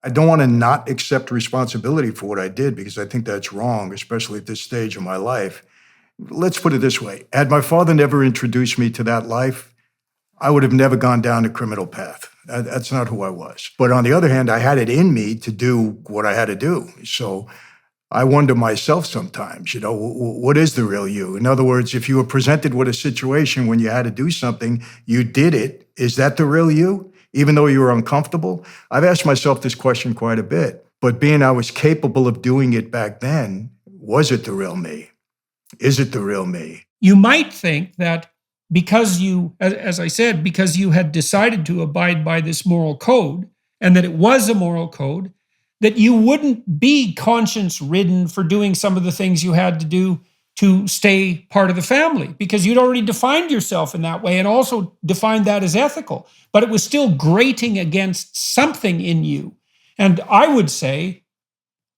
I don't want to not accept responsibility for what I did because I think that's wrong, especially at this stage of my life. Let's put it this way. Had my father never introduced me to that life, I would have never gone down the criminal path. That's not who I was. But on the other hand, I had it in me to do what I had to do. So I wonder myself sometimes, what is the real you? In other words, if you were presented with a situation when you had to do something, you did it. Is that the real you? Even though you were uncomfortable? I've asked myself this question quite a bit. But being I was capable of doing it back then, was it the real me? Is it the real me? You might think that because you, as I said, because you had decided to abide by this moral code and that it was a moral code, that you wouldn't be conscience ridden for doing some of the things you had to do to stay part of the family, because you'd already defined yourself in that way and also defined that as ethical. But it was still grating against something in you. And I would say,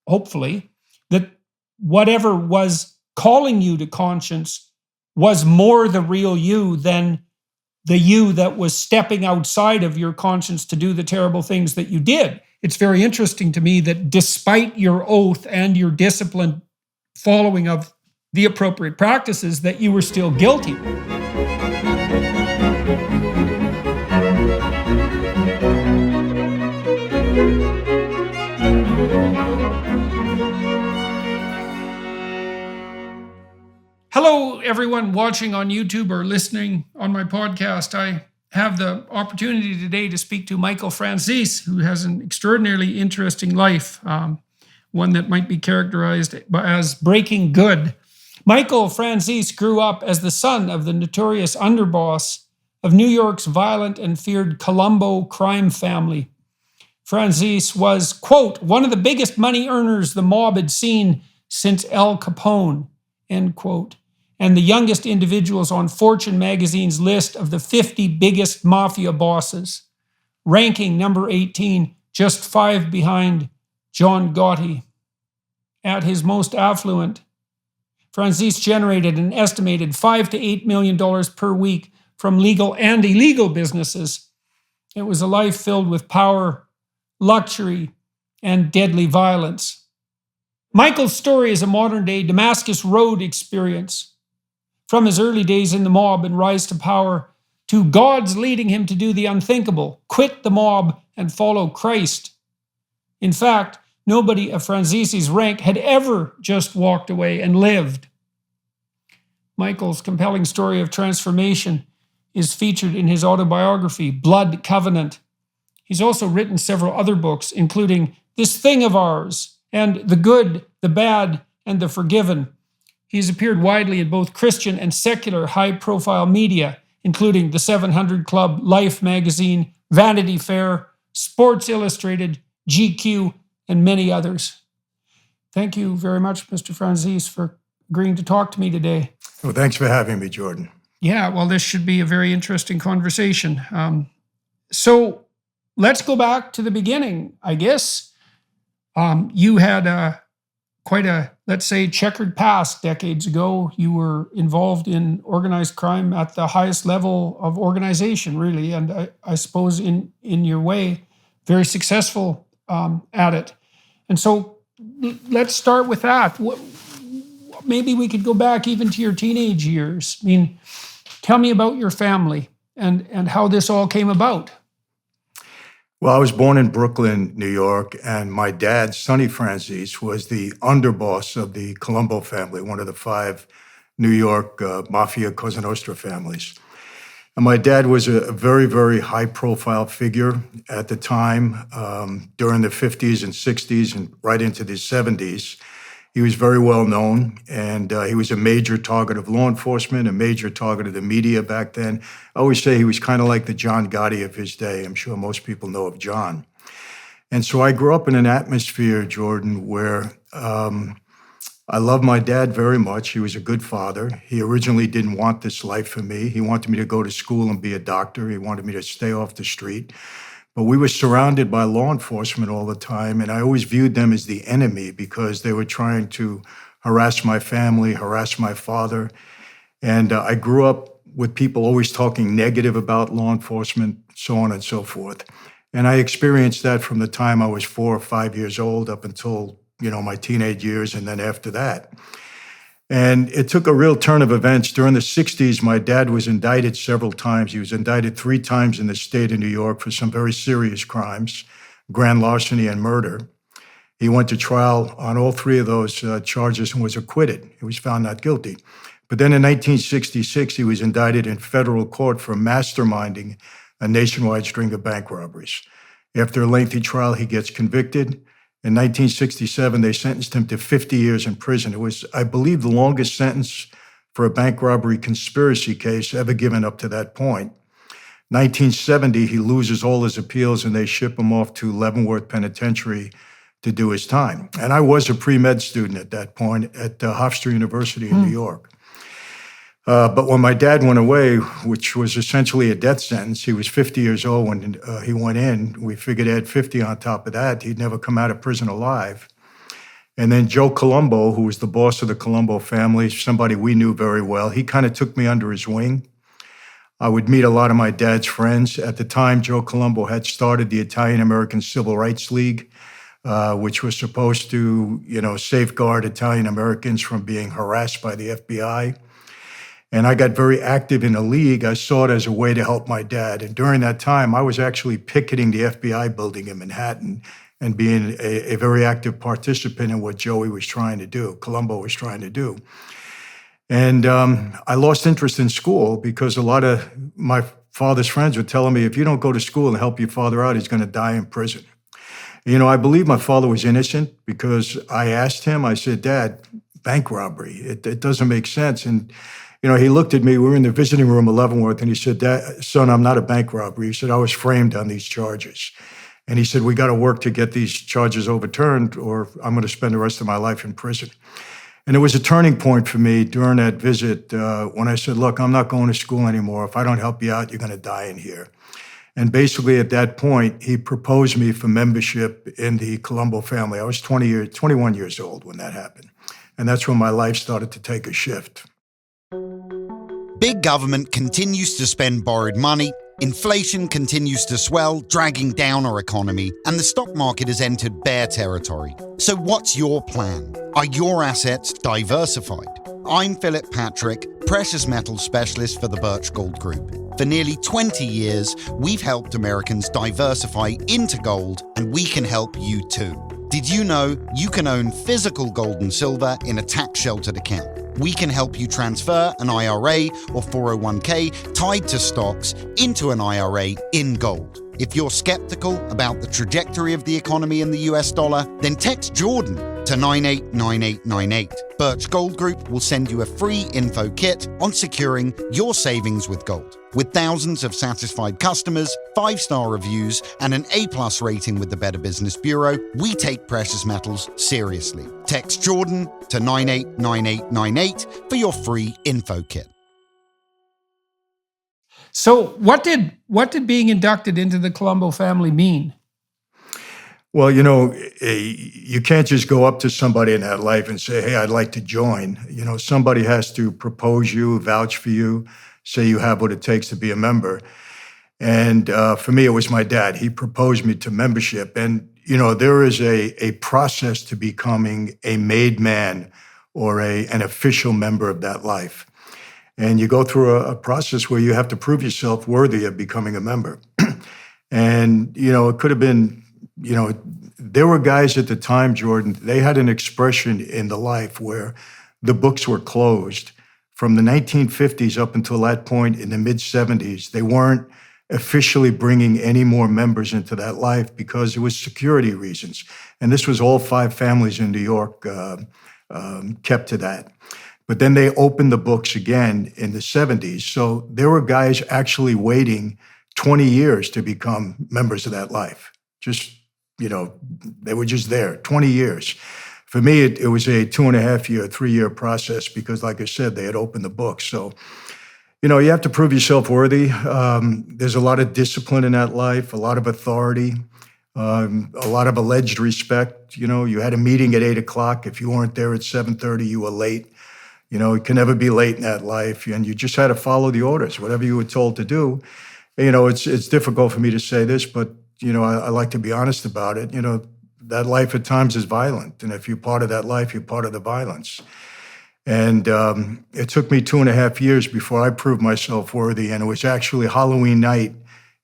hopefully, that whatever was calling you to conscience was more the real you than the you that was stepping outside of your conscience to do the terrible things that you did. It's very interesting to me that despite your oath and your disciplined following of the appropriate practices, that you were still guilty. Hello, everyone watching on YouTube or listening on my podcast. I have the opportunity today to speak to Michael Franzese, who has an extraordinarily interesting life, one that might be characterized as breaking good. Michael Franzese grew up as the son of the notorious underboss of New York's violent and feared Colombo crime family. Franzese was, quote, one of the biggest money earners the mob had seen since Al Capone, end quote, and the youngest individuals on Fortune magazine's list of the 50 biggest mafia bosses, ranking number 18, just 5 behind John Gotti. At his most affluent, Franzese generated an estimated $5 to $8 million per week from legal and illegal businesses. It was a life filled with power, luxury, and deadly violence. Michael's story is a modern-day Damascus Road experience. From his early days in the mob and rise to power, to God's leading him to do the unthinkable, quit the mob and follow Christ. In fact, nobody of Franzese's rank had ever just walked away and lived. Michael's compelling story of transformation is featured in his autobiography, Blood Covenant. He's also written several other books, including This Thing of Ours and The Good, the Bad, and the Forgiven. He's appeared widely in both Christian and secular high-profile media, including The 700 Club, Life magazine, Vanity Fair, Sports Illustrated, GQ, and many others. Thank you very much, Mr. Franzese, for agreeing to talk to me today. Well, thanks for having me, Jordan. Yeah, well, this should be a very interesting conversation. So let's go back to the beginning, I guess. You had quite a, let's say, checkered past decades ago. You were involved in organized crime at the highest level of organization, really, and I suppose in your way, very successful at it. And so let's start with that. Maybe we could go back even to your teenage years. I mean, tell me about your family and how this all came about. Well, I was born in Brooklyn, New York, and my dad, Sonny Franzese, was the underboss of the Colombo family, one of the 5 New York Mafia Cosa Nostra families. And my dad was a very, very high-profile figure at the time, during the 50s and 60s and right into the 70s. He was very well known, and he was a major target of law enforcement, a major target of the media back then. I always say he was kind of like the John Gotti of his day. I'm sure most people know of John. And so I grew up in an atmosphere, Jordan, where I loved my dad very much. He was a good father. He originally didn't want this life for me. He wanted me to go to school and be a doctor. He wanted me to stay off the street. But we were surrounded by law enforcement all the time, and I always viewed them as the enemy because they were trying to harass my family, harass my father. And I grew up with people always talking negative about law enforcement, so on and so forth. And I experienced that from the time I was 4 or 5 years old up until, my teenage years, and then after that. And it took a real turn of events. During the 60s, my dad was indicted several times. He was indicted 3 times in the state of New York for some very serious crimes, grand larceny and murder. He went to trial on all 3 of those charges and was acquitted. He was found not guilty. But then in 1966, he was indicted in federal court for masterminding a nationwide string of bank robberies. After a lengthy trial, he gets convicted. In 1967, they sentenced him to 50 years in prison. It was, I believe, the longest sentence for a bank robbery conspiracy case ever given up to that point. 1970, he loses all his appeals and they ship him off to Leavenworth Penitentiary to do his time. And I was a pre-med student at that point at Hofstra University in New York. But when my dad went away, which was essentially a death sentence, he was 50 years old when he went in. We figured add 50 on top of that, he'd never come out of prison alive. And then Joe Colombo, who was the boss of the Colombo family, somebody we knew very well, he kind of took me under his wing. I would meet a lot of my dad's friends. At the time, Joe Colombo had started the Italian-American Civil Rights League, which was supposed to, safeguard Italian-Americans from being harassed by the FBI. And I got very active in the league. I saw it as a way to help my dad. And during that time, I was actually picketing the FBI building in Manhattan and being a very active participant in what Joey was trying to do, Colombo was trying to do. And I lost interest in school because a lot of my father's friends were telling me, if you don't go to school and help your father out, he's going to die in prison. I believe my father was innocent because I asked him, I said, Dad, bank robbery, it doesn't make sense. And he looked at me, we were in the visiting room at Leavenworth, and he said, son, I'm not a bank robber. He said, I was framed on these charges. And he said, we got to work to get these charges overturned or I'm going to spend the rest of my life in prison. And it was a turning point for me during that visit when I said, look, I'm not going to school anymore. If I don't help you out, you're going to die in here. And basically at that point, he proposed me for membership in the Colombo family. I was 21 years old when that happened. And that's when my life started to take a shift. Big government continues to spend borrowed money, inflation continues to swell, dragging down our economy, and the stock market has entered bear territory. So what's your plan? Are your assets diversified? I'm Philip Patrick, precious metals specialist for the Birch Gold Group. For nearly 20 years, we've helped Americans diversify into gold, and we can help you too. Did you know you can own physical gold and silver in a tax-sheltered account? We can help you transfer an IRA or 401k tied to stocks into an IRA in gold. If you're skeptical about the trajectory of the economy in the US dollar, then text Jordan to 989898. Birch Gold Group will send you a free info kit on securing your savings with gold. With thousands of satisfied customers, 5-star reviews, and an A+ rating with the Better Business Bureau, we take precious metals seriously. Text Jordan to 989898 for your free info kit. So what did being inducted into the Colombo family mean? Well, you can't just go up to somebody in that life and say, hey, I'd like to join. Somebody has to propose you, vouch for you, say you have what it takes to be a member. And for me, it was my dad. He proposed me to membership. And, there is a process to becoming a made man or an official member of that life. And you go through a process where you have to prove yourself worthy of becoming a member. And, it could have been, there were guys at the time, Jordan, they had an expression in the life where the books were closed. From the 1950s up until that point in the mid-70s, they weren't officially bringing any more members into that life because it was security reasons. And this was all 5 families in New York kept to that. But then they opened the books again in the 70s. So there were guys actually waiting 20 years to become members of that life. Just, they were just there, 20 years. For me, it was a 2.5-year, 3-year process because, like I said, they had opened the books. So, you have to prove yourself worthy. There's a lot of discipline in that life, a lot of authority, a lot of alleged respect. You had a meeting at 8 o'clock. If you weren't there at 7:30, you were late. You can never be late in that life, and you just had to follow the orders, whatever you were told to do. It's difficult for me to say this, but I like to be honest about it. That life at times is violent. And if you're part of that life, you're part of the violence. And it took me 2.5 years before I proved myself worthy. And it was actually Halloween night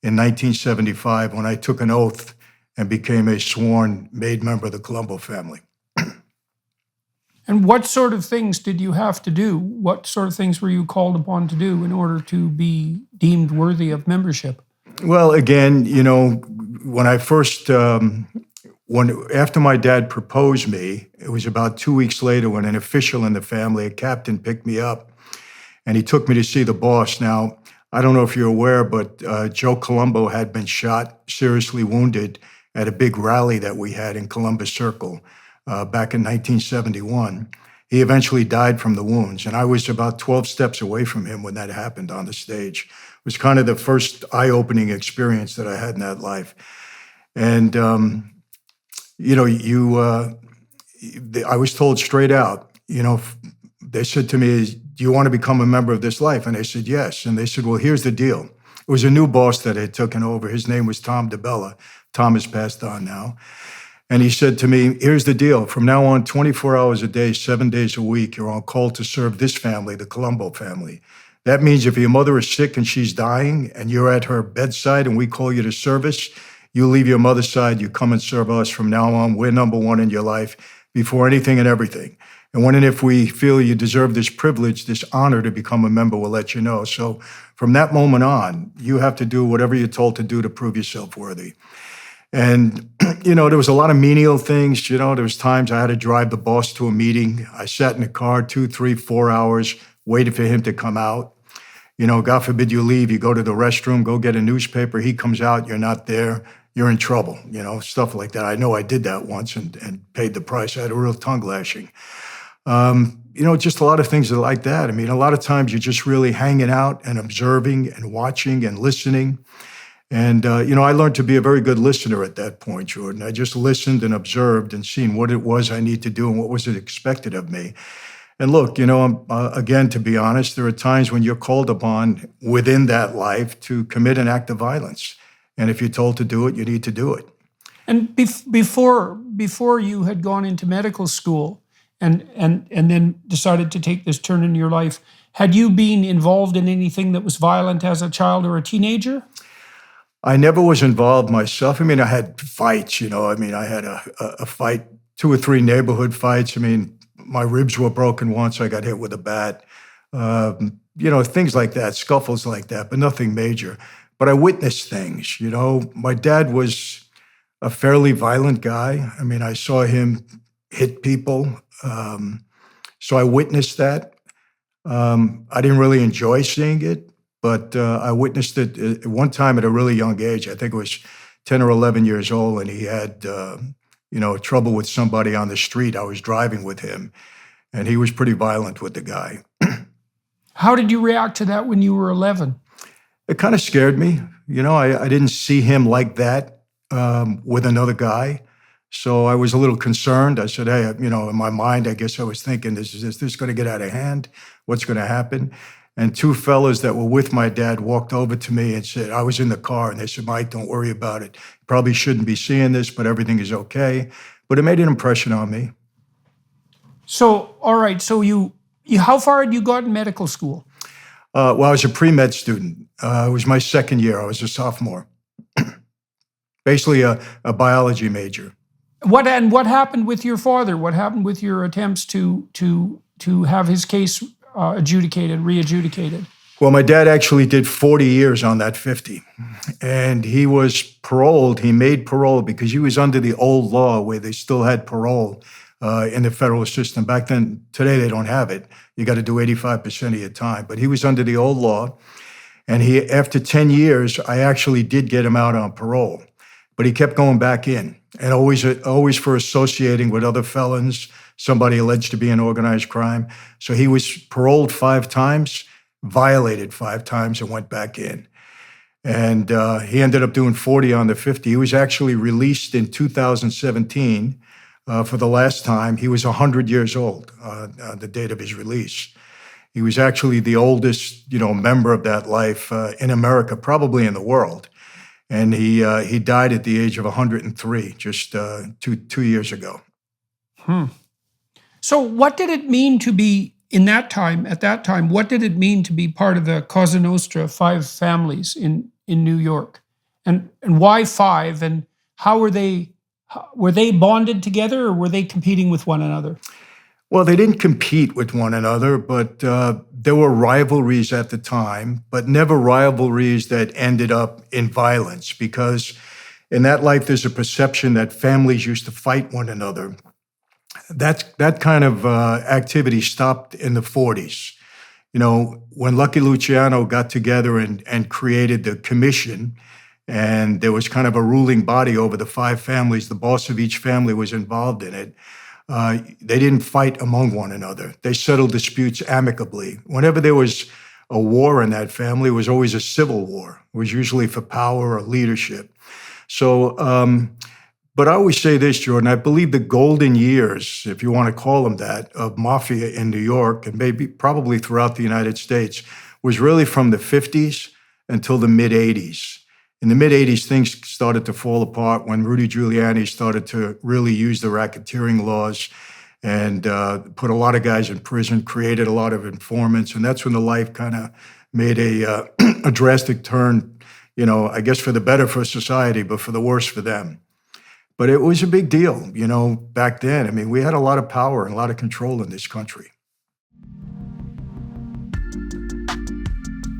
in 1975 when I took an oath and became a sworn made member of the Colombo family. And what sort of things did you have to do? What sort of things were you called upon to do in order to be deemed worthy of membership? Well, again, when I first, after my dad proposed me, it was about 2 weeks later when an official in the family, a captain, picked me up and he took me to see the boss. Now, I don't know if you're aware, but Joe Colombo had been shot, seriously wounded at a big rally that we had in Columbus Circle back in 1971. He eventually died from the wounds, and I was about 12 steps away from him when that happened on the stage. It was kind of the first eye-opening experience that I had in that life. And, I was told straight out, they said to me, do you want to become a member of this life? And I said, yes. And they said, well, here's the deal. It was a new boss that had taken over. His name was Tom DeBella. Tom has passed on now. And he said to me, here's the deal. From now on, 24 hours a day, 7 days a week, you're on call to serve this family, the Colombo family. That means if your mother is sick and she's dying and you're at her bedside and we call you to service, you leave your mother's side, you come and serve us. From now on, we're number one in your life before anything and everything. And when and if we feel you deserve this privilege, this honor to become a member, we'll let you know. So from that moment on, you have to do whatever you're told to do to prove yourself worthy. And, there was a lot of menial things. There was times I had to drive the boss to a meeting. I sat in the car 2, 3, 4 hours, waited for him to come out. God forbid you leave, you go to the restroom, go get a newspaper, he comes out, you're not there, you're in trouble, stuff like that. I know I did that once and paid the price. I had a real tongue lashing. Just a lot of things like that. A lot of times you're just really hanging out and observing and watching and listening. And, I learned to be a very good listener at that point, Jordan. I just listened and observed and seen what it was I need to do and what was expected of me. And look, again, to be honest, there are times when you're called upon within that life to commit an act of violence. And if you're told to do it, you need to do it. And before you had gone into medical school and then decided to take this turn in your life, had you been involved in anything that was violent as a child or a teenager? I never was involved myself. I had fights, I had a fight, 2 or 3 neighborhood fights. My ribs were broken once. I got hit with a bat. Things like that, scuffles like that, but nothing major. But I witnessed things, My dad was a fairly violent guy. I saw him hit people. So I witnessed that. I didn't really enjoy seeing it. But I witnessed it at one time at a really young age. I think it was 10 or 11 years old, and he had, trouble with somebody on the street. I was driving with him, and he was pretty violent with the guy. How did you react to that when you were 11? It kind of scared me. I didn't see him like that with another guy. So I was a little concerned. I said, hey, in my mind, I guess I was thinking, is this going to get out of hand? What's going to happen? And 2 fellas that were with my dad walked over to me and said, I was in the car, and they said, Mike, don't worry about it. You probably shouldn't be seeing this, but everything is okay. But it made an impression on me. So, all right, so you how far had you got in medical school? Well, I was a pre-med student. It was my second year. I was a sophomore. Basically a biology major. What happened with your father? What happened with your attempts to have his case re-adjudicated? Well, my dad actually did 40 years on that 50. And he was paroled. He made parole because he was under the old law where they still had parole in the federal system. Back then, today they don't have it. You got to do 85% of your time. But he was under the old law. And after 10 years, I actually did get him out on parole. But he kept going back in, and always for associating with other felons, somebody alleged to be in organized crime. So he was paroled 5 times, violated 5 times, and went back in. And he ended up doing 40 on the 50. He was actually released in 2017 for the last time. He was 100 years old on the date of his release. He was actually the oldest, member of that life in America, probably in the world. And he died at the age of 103, just two years ago. So what did it mean to be at that time, what did it mean to be part of the Cosa Nostra, 5 families in New York? And why 5? And how were they bonded together, or were they competing with one another? Well, they didn't compete with one another, but there were rivalries at the time, but never rivalries that ended up in violence, because in that life, there's a perception that families used to fight one another. That kind of activity stopped in the 40s. You know, when Lucky Luciano got together and created the commission, and there was kind of a ruling body over the 5 families, the boss of each family was involved in it. They didn't fight among one another. They settled disputes amicably. Whenever there was a war in that family, it was always a civil war. It was usually for power or leadership. So, but I always say this, Jordan, I believe the golden years, if you want to call them that, of Mafia in New York, and probably throughout the United States, was really from the 50s until the mid-80s. In the mid-80s, things started to fall apart when Rudy Giuliani started to really use the racketeering laws and put a lot of guys in prison, created a lot of informants, and that's when the life kind of made a drastic turn, you know, I guess for the better for society, but for the worse for them. But it was a big deal, you know, back then. I mean, we had a lot of power and a lot of control in this country.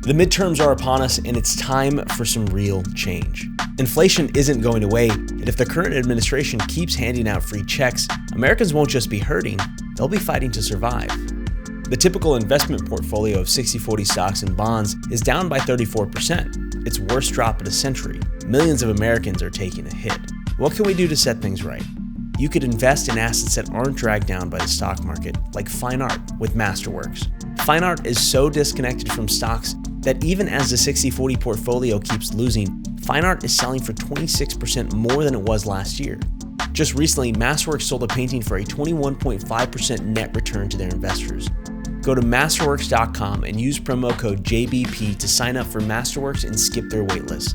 The midterms are upon us, and it's time for some real change. Inflation isn't going away, and if the current administration keeps handing out free checks, Americans won't just be hurting, they'll be fighting to survive. The typical investment portfolio of 60-40 stocks and bonds is down by 34%. Its worst drop in a century. Millions of Americans are taking a hit. What can we do to set things right? You could invest in assets that aren't dragged down by the stock market, like fine art with Masterworks. Fine art is so disconnected from stocks that even as the 60-40 portfolio keeps losing, fine art is selling for 26% more than it was last year. Just recently, Masterworks sold a painting for a 21.5% net return to their investors. Go to Masterworks.com and use promo code JBP to sign up for Masterworks and skip their waitlist.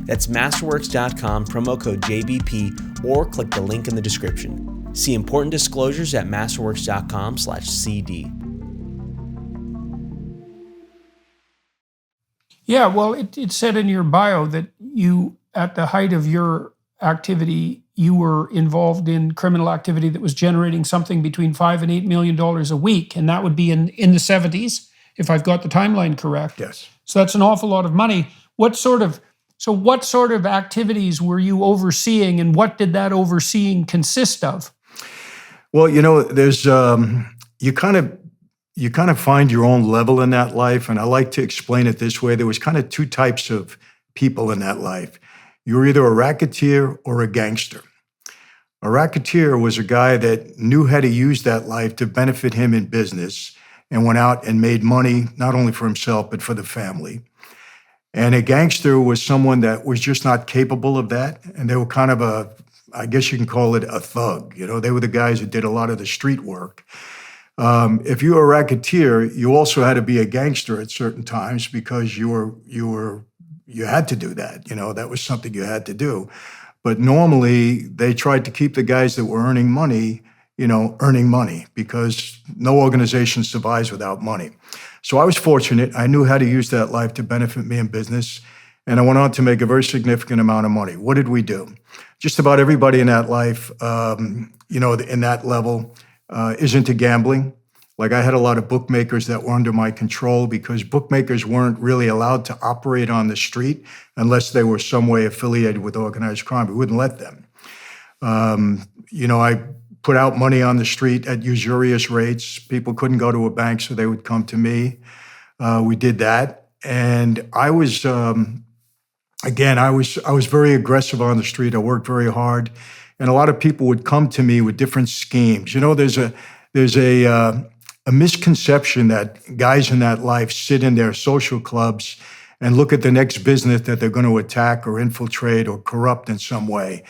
That's Masterworks.com, promo code JBP, or click the link in the description. See important disclosures at Masterworks.com/CD. Yeah, well, it said in your bio that you, at the height of your activity, you were involved in criminal activity that was generating something between $5 and $8 million a week, and that would be in the 70s, if I've got the timeline correct. Yes. So that's an awful lot of money. What sort of activities were you overseeing, and what did that overseeing consist of? Well, you know, there's you kind of find your own level in that life, and I like to explain it this way. There was kind of 2 types of people in that life. You were either a racketeer or a gangster. A racketeer was a guy that knew how to use that life to benefit him in business and went out and made money, not only for himself, but for the family. And a gangster was someone that was just not capable of that. And they were kind of I guess you can call it a thug. You know, they were the guys who did a lot of the street work. If you were a racketeer, you also had to be a gangster at certain times because you had to do that. You know, that was something you had to do. But normally they tried to keep the guys that were earning money, earning money, because no organization survives without money. So I was fortunate. I knew how to use that life to benefit me in business. And I went on to make a very significant amount of money. What did we do? Just about everybody in that life, in that level, is into gambling. Like, I had a lot of bookmakers that were under my control because bookmakers weren't really allowed to operate on the street unless they were some way affiliated with organized crime. We wouldn't let them. I put out money on the street at usurious rates. People couldn't go to a bank, so they would come to me. We did that. And I was, I was very aggressive on the street. I worked very hard. And a lot of people would come to me with different schemes. You know, there's a misconception that guys in that life sit in their social clubs and look at the next business that they're going to attack or infiltrate or corrupt in some way.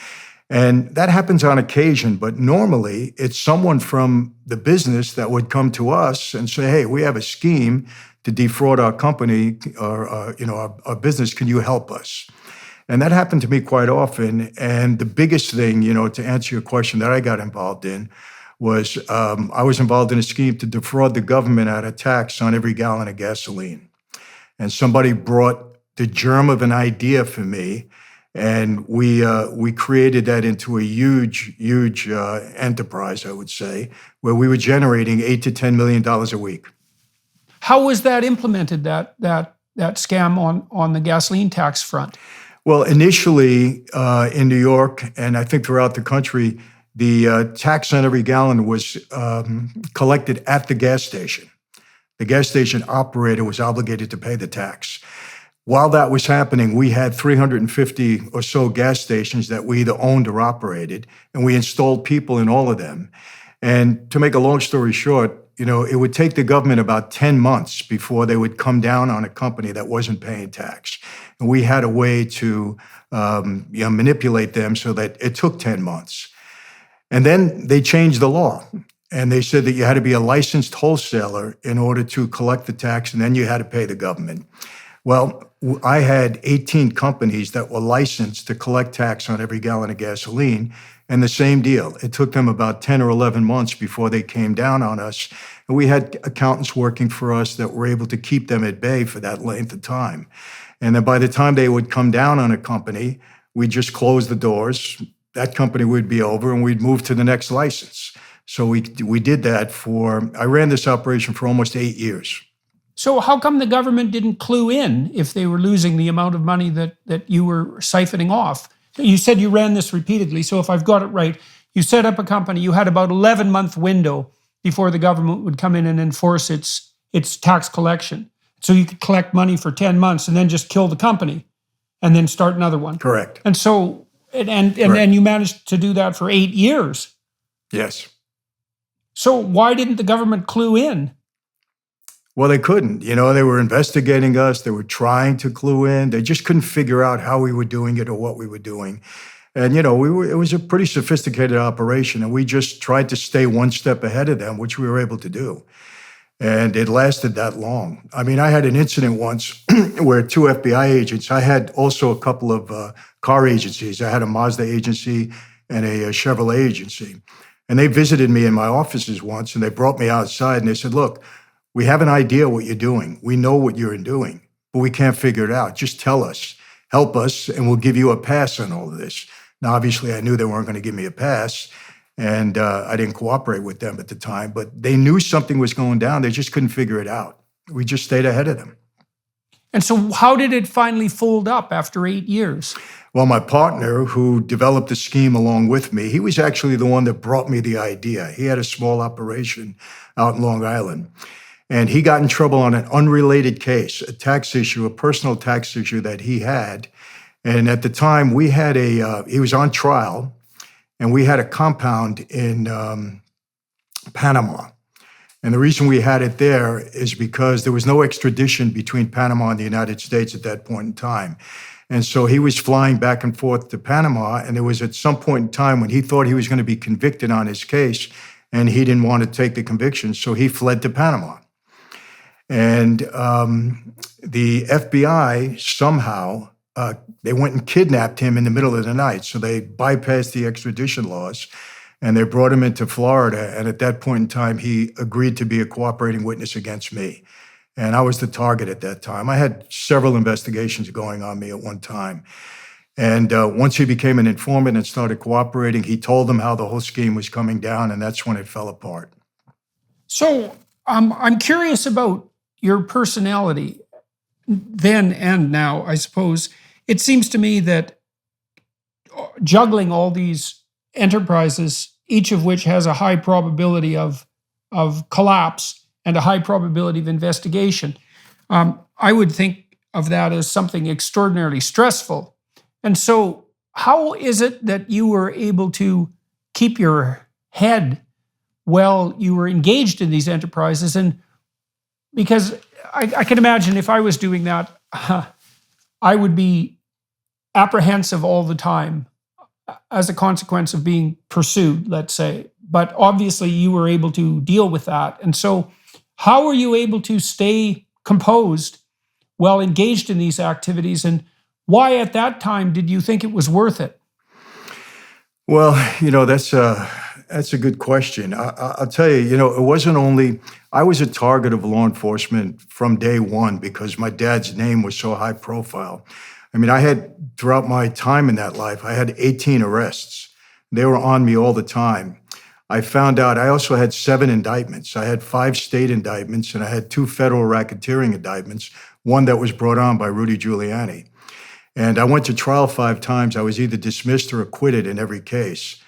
And that happens on occasion, but normally it's someone from the business that would come to us and say, hey, we have a scheme to defraud our company or our business. Can you help us? And that happened to me quite often. And the biggest thing, to answer your question that I got involved in was I was involved in a scheme to defraud the government out of tax on every gallon of gasoline. And somebody brought the germ of an idea for me, and we created that into a huge enterprise, I would say, where we were generating $8 to $10 million a week. How was that implemented? That scam on the gasoline tax front? Well, initially in New York, and I think throughout the country, the tax on every gallon was collected at the gas station. The gas station operator was obligated to pay the tax. While that was happening, we had 350 or so gas stations that we either owned or operated, and we installed people in all of them. And to make a long story short, it would take the government about 10 months before they would come down on a company that wasn't paying tax. And we had a way to manipulate them so that it took 10 months. And then they changed the law. And they said that you had to be a licensed wholesaler in order to collect the tax, and then you had to pay the government. Well, I had 18 companies that were licensed to collect tax on every gallon of gasoline, and the same deal. It took them about 10 or 11 months before they came down on us. And we had accountants working for us that were able to keep them at bay for that length of time. And then by the time they would come down on a company, we'd just close the doors. That company would be over, and we'd move to the next license. So we did that I ran this operation for almost 8 years. So how come the government didn't clue in if they were losing the amount of money that you were siphoning off? You said you ran this repeatedly. So if I've got it right, you set up a company, you had about 11-month window before the government would come in and enforce its tax collection. So you could collect money for 10 months and then just kill the company and then start another one. Correct. And so, and then you managed to do that for 8 years. Yes. So why didn't the government clue in? Well, they couldn't. They were investigating us. They were trying to clue in. They just couldn't figure out how we were doing it or what we were doing. And, it was a pretty sophisticated operation, and we just tried to stay one step ahead of them, which we were able to do. And it lasted that long. I mean, I had an incident once where 2 FBI agents, I had also a couple of car agencies. I had a Mazda agency and a Chevrolet agency. And they visited me in my offices once, and they brought me outside, and they said, look, we have an idea what you're doing. We know what you're doing, but we can't figure it out. Just tell us, help us, and we'll give you a pass on all of this. Now, obviously, I knew they weren't going to give me a pass, and I didn't cooperate with them at the time, but they knew something was going down. They just couldn't figure it out. We just stayed ahead of them. And so how did it finally fold up after 8 years? Well, my partner, who developed the scheme along with me, he was actually the one that brought me the idea. He had a small operation out in Long Island. And he got in trouble on an unrelated case, a tax issue, a personal tax issue that he had. And at the time, we had he was on trial, and we had a compound in Panama. And the reason we had it there is because there was no extradition between Panama and the United States at that point in time. And so he was flying back and forth to Panama, and there was at some point in time when he thought he was going to be convicted on his case, and he didn't want to take the conviction, so he fled to Panama. And the FBI somehow, they went and kidnapped him in the middle of the night. So they bypassed the extradition laws, and they brought him into Florida. And at that point in time, he agreed to be a cooperating witness against me. And I was the target at that time. I had several investigations going on me at one time. And once he became an informant and started cooperating, he told them how the whole scheme was coming down, and that's when it fell apart. So I'm curious about your personality then and now, I suppose. It seems to me that juggling all these enterprises, each of which has a high probability of collapse and a high probability of investigation, I would think of that as something extraordinarily stressful. And so how is it that you were able to keep your head while you were engaged in these enterprises? And because I can imagine if I was doing that, I would be apprehensive all the time as a consequence of being pursued, let's say. But obviously you were able to deal with that. And so how were you able to stay composed while engaged in these activities? And why at that time did you think it was worth it? Well, that's a good question. I'll tell you, it wasn't only, I was a target of law enforcement from day one because my dad's name was so high profile. I mean, throughout my time in that life, I had 18 arrests. They were on me all the time. I found out I also had 7 indictments. I had 5 state indictments, and I had 2 federal racketeering indictments, one that was brought on by Rudy Giuliani. And I went to trial 5 times. I was either dismissed or acquitted in every case.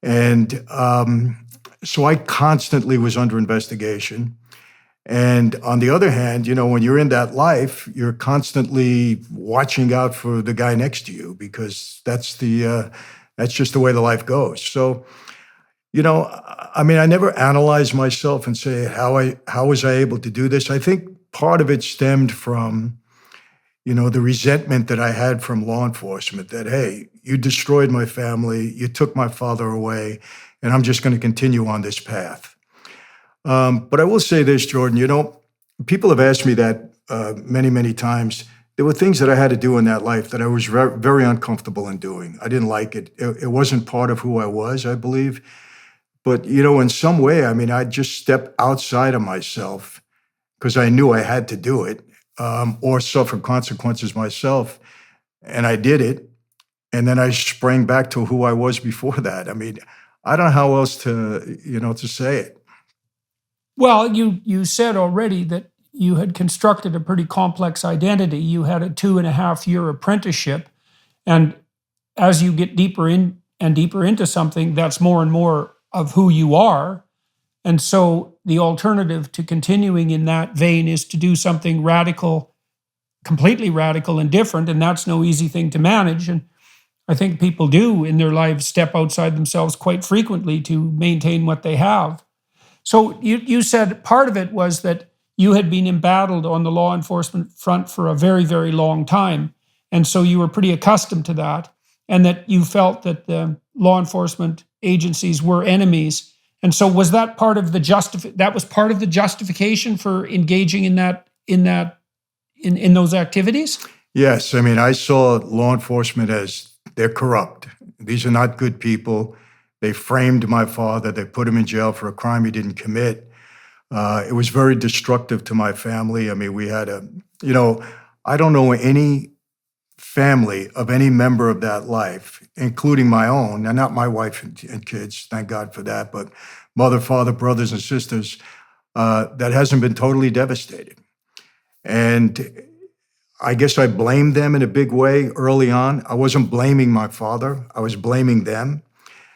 And so I constantly was under investigation. And on the other hand, when you're in that life, you're constantly watching out for the guy next to you because that's just the way the life goes. So, I mean, I never analyzed myself and say, how was I able to do this? I think part of it stemmed from, the resentment that I had from law enforcement that, hey, you destroyed my family, you took my father away, and I'm just going to continue on this path. But I will say this, Jordan, people have asked me that many, many times. There were things that I had to do in that life that I was very, very uncomfortable in doing. I didn't like it. It wasn't part of who I was, I believe. But, in some way, I mean, I just stepped outside of myself because I knew I had to do it or suffer consequences myself. And I did it. And then I sprang back to who I was before that. I mean, I don't know how else to say it. Well, you said already that you had constructed a pretty complex identity. You had a 2.5-year apprenticeship. And as you get deeper in and deeper into something, that's more and more of who you are. And so the alternative to continuing in that vein is to do something radical, completely radical and different. And that's no easy thing to manage. And I think people do in their lives step outside themselves quite frequently to maintain what they have. So you said part of it was that you had been embattled on the law enforcement front for a very, very long time. And so you were pretty accustomed to that, and that you felt that the law enforcement agencies were enemies. And so was that part of the justification for engaging in those activities? Yes. I mean, I saw law enforcement as they're corrupt. These are not good people. They framed my father. They put him in jail for a crime he didn't commit. It was very destructive to my family. I mean, we had I don't know any family of any member of that life, including my own, and not my wife and kids, thank God for that, but mother, father, brothers, and sisters, that hasn't been totally devastated. And I guess I blamed them in a big way early on. I wasn't blaming my father. I was blaming them.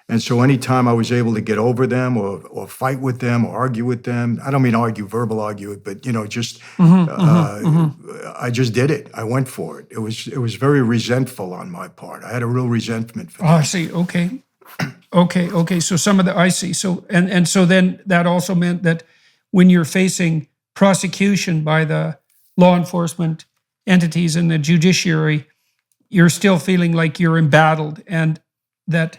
And so anytime I was able to get over them or fight with them or argue with them, I don't mean verbal argue, but, just, I just did it. I went for it. It was very resentful on my part. I had a real resentment for that. Oh, I see. Okay. Okay. So I see. So, and so then that also meant that when you're facing prosecution by the law enforcement entities and the judiciary, you're still feeling like you're embattled, and that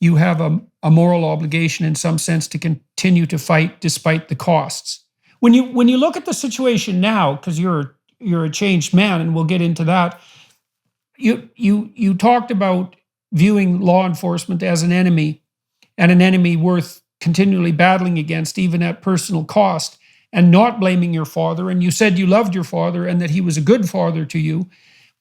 you have a moral obligation in some sense to continue to fight despite the costs. When you look at the situation now, because you're a changed man, and we'll get into that, you talked about viewing law enforcement as an enemy, and an enemy worth continually battling against, even at personal cost, and not blaming your father. And you said you loved your father and that he was a good father to you.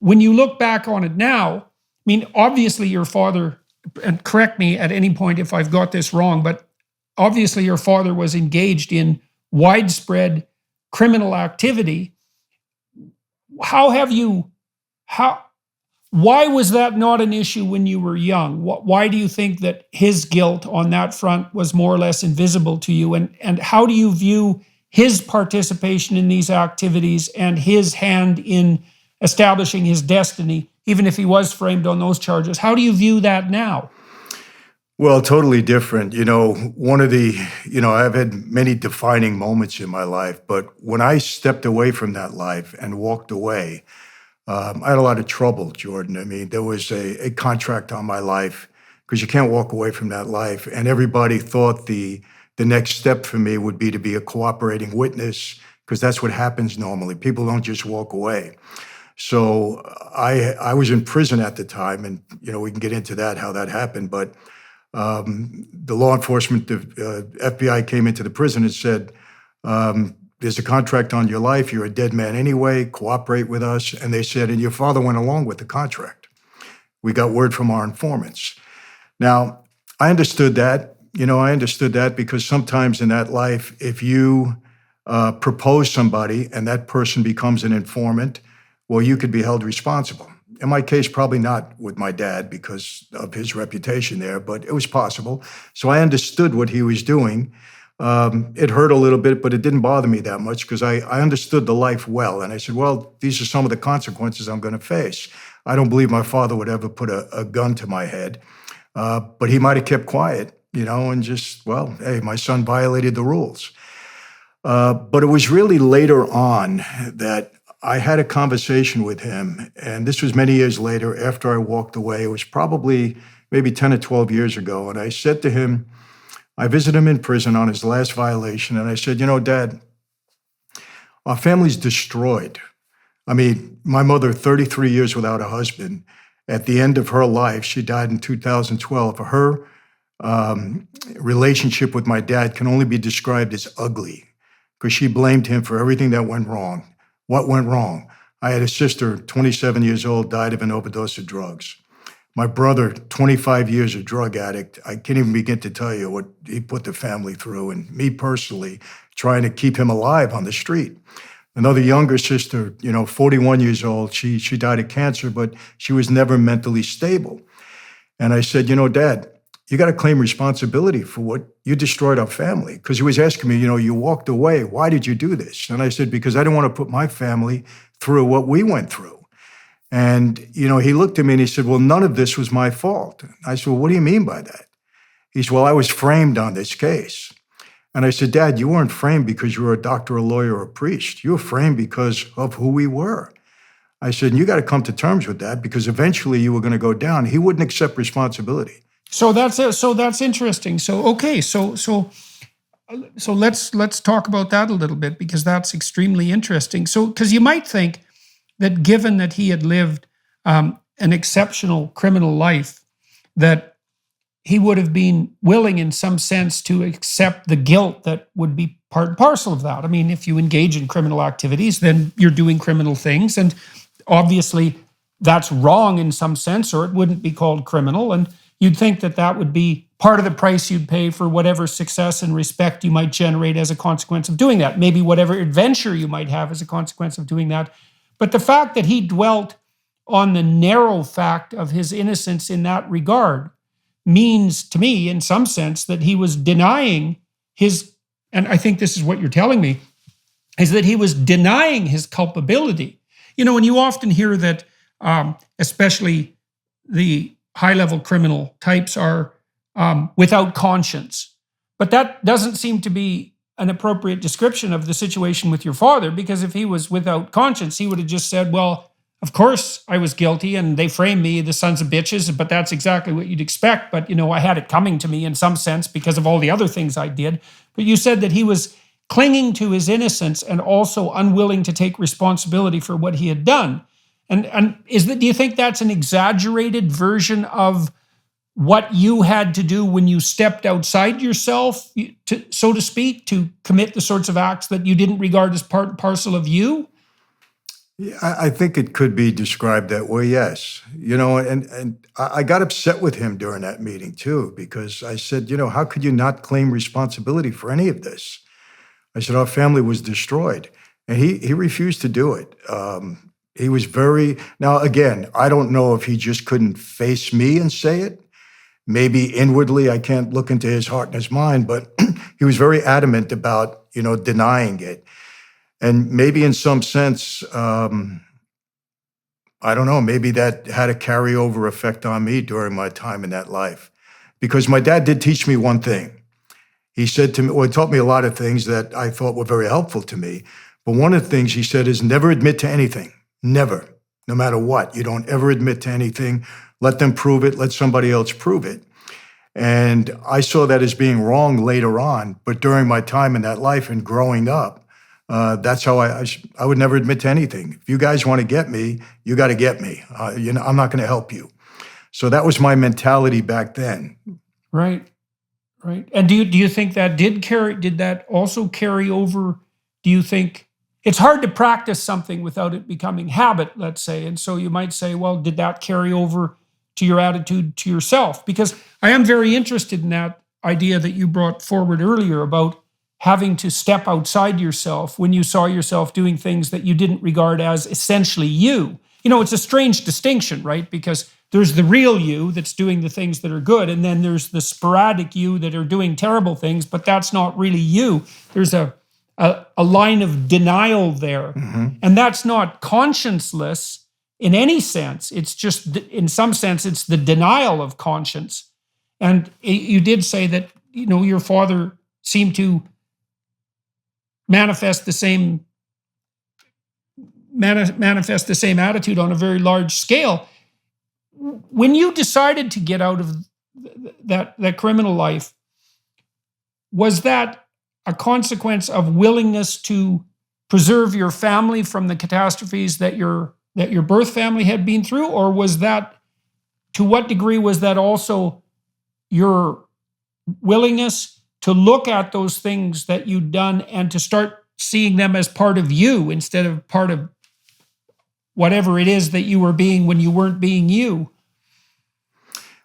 When you look back on it now, I mean, obviously your father, and correct me at any point if I've got this wrong, but obviously your father was engaged in widespread criminal activity. Why was that not an issue when you were young? Why do you think that his guilt on that front was more or less invisible to you? And how do you view his participation in these activities and his hand in establishing his destiny, even if he was framed on those charges? How do you view that now? Well, totally different. I've had many defining moments in my life, but when I stepped away from that life and walked away, I had a lot of trouble, Jordan. I mean, there was a contract on my life because you can't walk away from that life. And everybody thought the next step for me would be to be a cooperating witness, because that's what happens normally. People don't just walk away. So I was in prison at the time, and we can get into that, how that happened. But the law enforcement, the FBI came into the prison and said, there's a contract on your life. You're a dead man anyway. Cooperate with us. And they said, and your father went along with the contract. We got word from our informants. Now, I understood that. I understood that because sometimes in that life, if you propose somebody and that person becomes an informant, well, you could be held responsible. In my case, probably not with my dad because of his reputation there, but it was possible. So I understood what he was doing. It hurt a little bit, but it didn't bother me that much because I understood the life well. And I said, well, these are some of the consequences I'm going to face. I don't believe my father would ever put a gun to my head, but he might have kept quiet, and just, well, hey, my son violated the rules. But it was really later on that I had a conversation with him, and this was many years later after I walked away. It was probably maybe 10 or 12 years ago, and I said to him, I visited him in prison on his last violation, and I said, Dad, our family's destroyed. I mean, my mother, 33 years without a husband. At the end of her life, she died in 2012. Her relationship with my dad can only be described as ugly because she blamed him for everything that went wrong. What went wrong? I had a sister, 27 years old, died of an overdose of drugs. My brother, 25 years a drug addict. I can't even begin to tell you what he put the family through, and me personally, trying to keep him alive on the street. Another younger sister, 41 years old, she died of cancer, but she was never mentally stable. And I said, Dad, you got to claim responsibility for what you destroyed our family. Because he was asking me, you walked away. Why did you do this? And I said, because I didn't want to put my family through what we went through. And, he looked at me and he said, well, none of this was my fault. I said, well, what do you mean by that? He said, well, I was framed on this case. And I said, Dad, you weren't framed because you were a doctor, a lawyer, or a priest. You were framed because of who we were. I said, you got to come to terms with that because eventually you were going to go down. He wouldn't accept responsibility. So that's it. So that's interesting. So okay, so let's talk about that a little bit because that's extremely interesting. So because you might think that given that he had lived an exceptional criminal life, that he would have been willing in some sense to accept the guilt that would be part and parcel of that. I mean, if you engage in criminal activities, then you're doing criminal things, and obviously that's wrong in some sense, or it wouldn't be called criminal. And you'd think that that would be part of the price you'd pay for whatever success and respect you might generate as a consequence of doing that. Maybe whatever adventure you might have as a consequence of doing that. But the fact that he dwelt on the narrow fact of his innocence in that regard means to me, in some sense, that he was denying his, and I think this is what you're telling me, is that he was denying his culpability. And you often hear that, especially the high-level criminal types are without conscience. But that doesn't seem to be an appropriate description of the situation with your father, because if he was without conscience, he would have just said, well, of course I was guilty and they framed me, the sons of bitches, but that's exactly what you'd expect. But, I had it coming to me in some sense because of all the other things I did. But you said that he was clinging to his innocence and also unwilling to take responsibility for what he had done. And do you think that's an exaggerated version of what you had to do when you stepped outside yourself, so to speak, to commit the sorts of acts that you didn't regard as part and parcel of you? Yeah, I think it could be described that way, yes. And I got upset with him during that meeting too, because I said, how could you not claim responsibility for any of this? I said, our family was destroyed. And he refused to do it. He was now again, I don't know if he just couldn't face me and say it. Maybe inwardly, I can't look into his heart and his mind, but he was very adamant about, denying it. And maybe in some sense, I don't know, maybe that had a carryover effect on me during my time in that life. Because my dad did teach me one thing. He said to me, he taught me a lot of things that I thought were very helpful to me. But one of the things he said is never admit to anything. Never. No matter what. You don't ever admit to anything. Let them prove it. Let somebody else prove it. And I saw that as being wrong later on. But during my time in that life and growing up, that's how I would never admit to anything. If you guys want to get me, you got to get me. I'm not going to help you. So that was my mentality back then. Right. Right. And do you think that did that also carry over? Do you think it's hard to practice something without it becoming habit, let's say? And so you might say, well, did that carry over to your attitude to yourself? Because I am very interested in that idea that you brought forward earlier about having to step outside yourself when you saw yourself doing things that you didn't regard as essentially you. It's a strange distinction, right? Because there's the real you that's doing the things that are good, and then there's the sporadic you that are doing terrible things, but that's not really you. There's a line of denial there. Mm-hmm. And that's not conscienceless in any sense. It's just, in some sense, it's the denial of conscience. And you did say that, your father seemed to manifest the same attitude on a very large scale. When you decided to get out of that criminal life, was that a consequence of willingness to preserve your family from the catastrophes that your birth family had been through, or was that, to what degree was that also your willingness to look at those things that you'd done and to start seeing them as part of you instead of part of whatever it is that you were being when you weren't being you?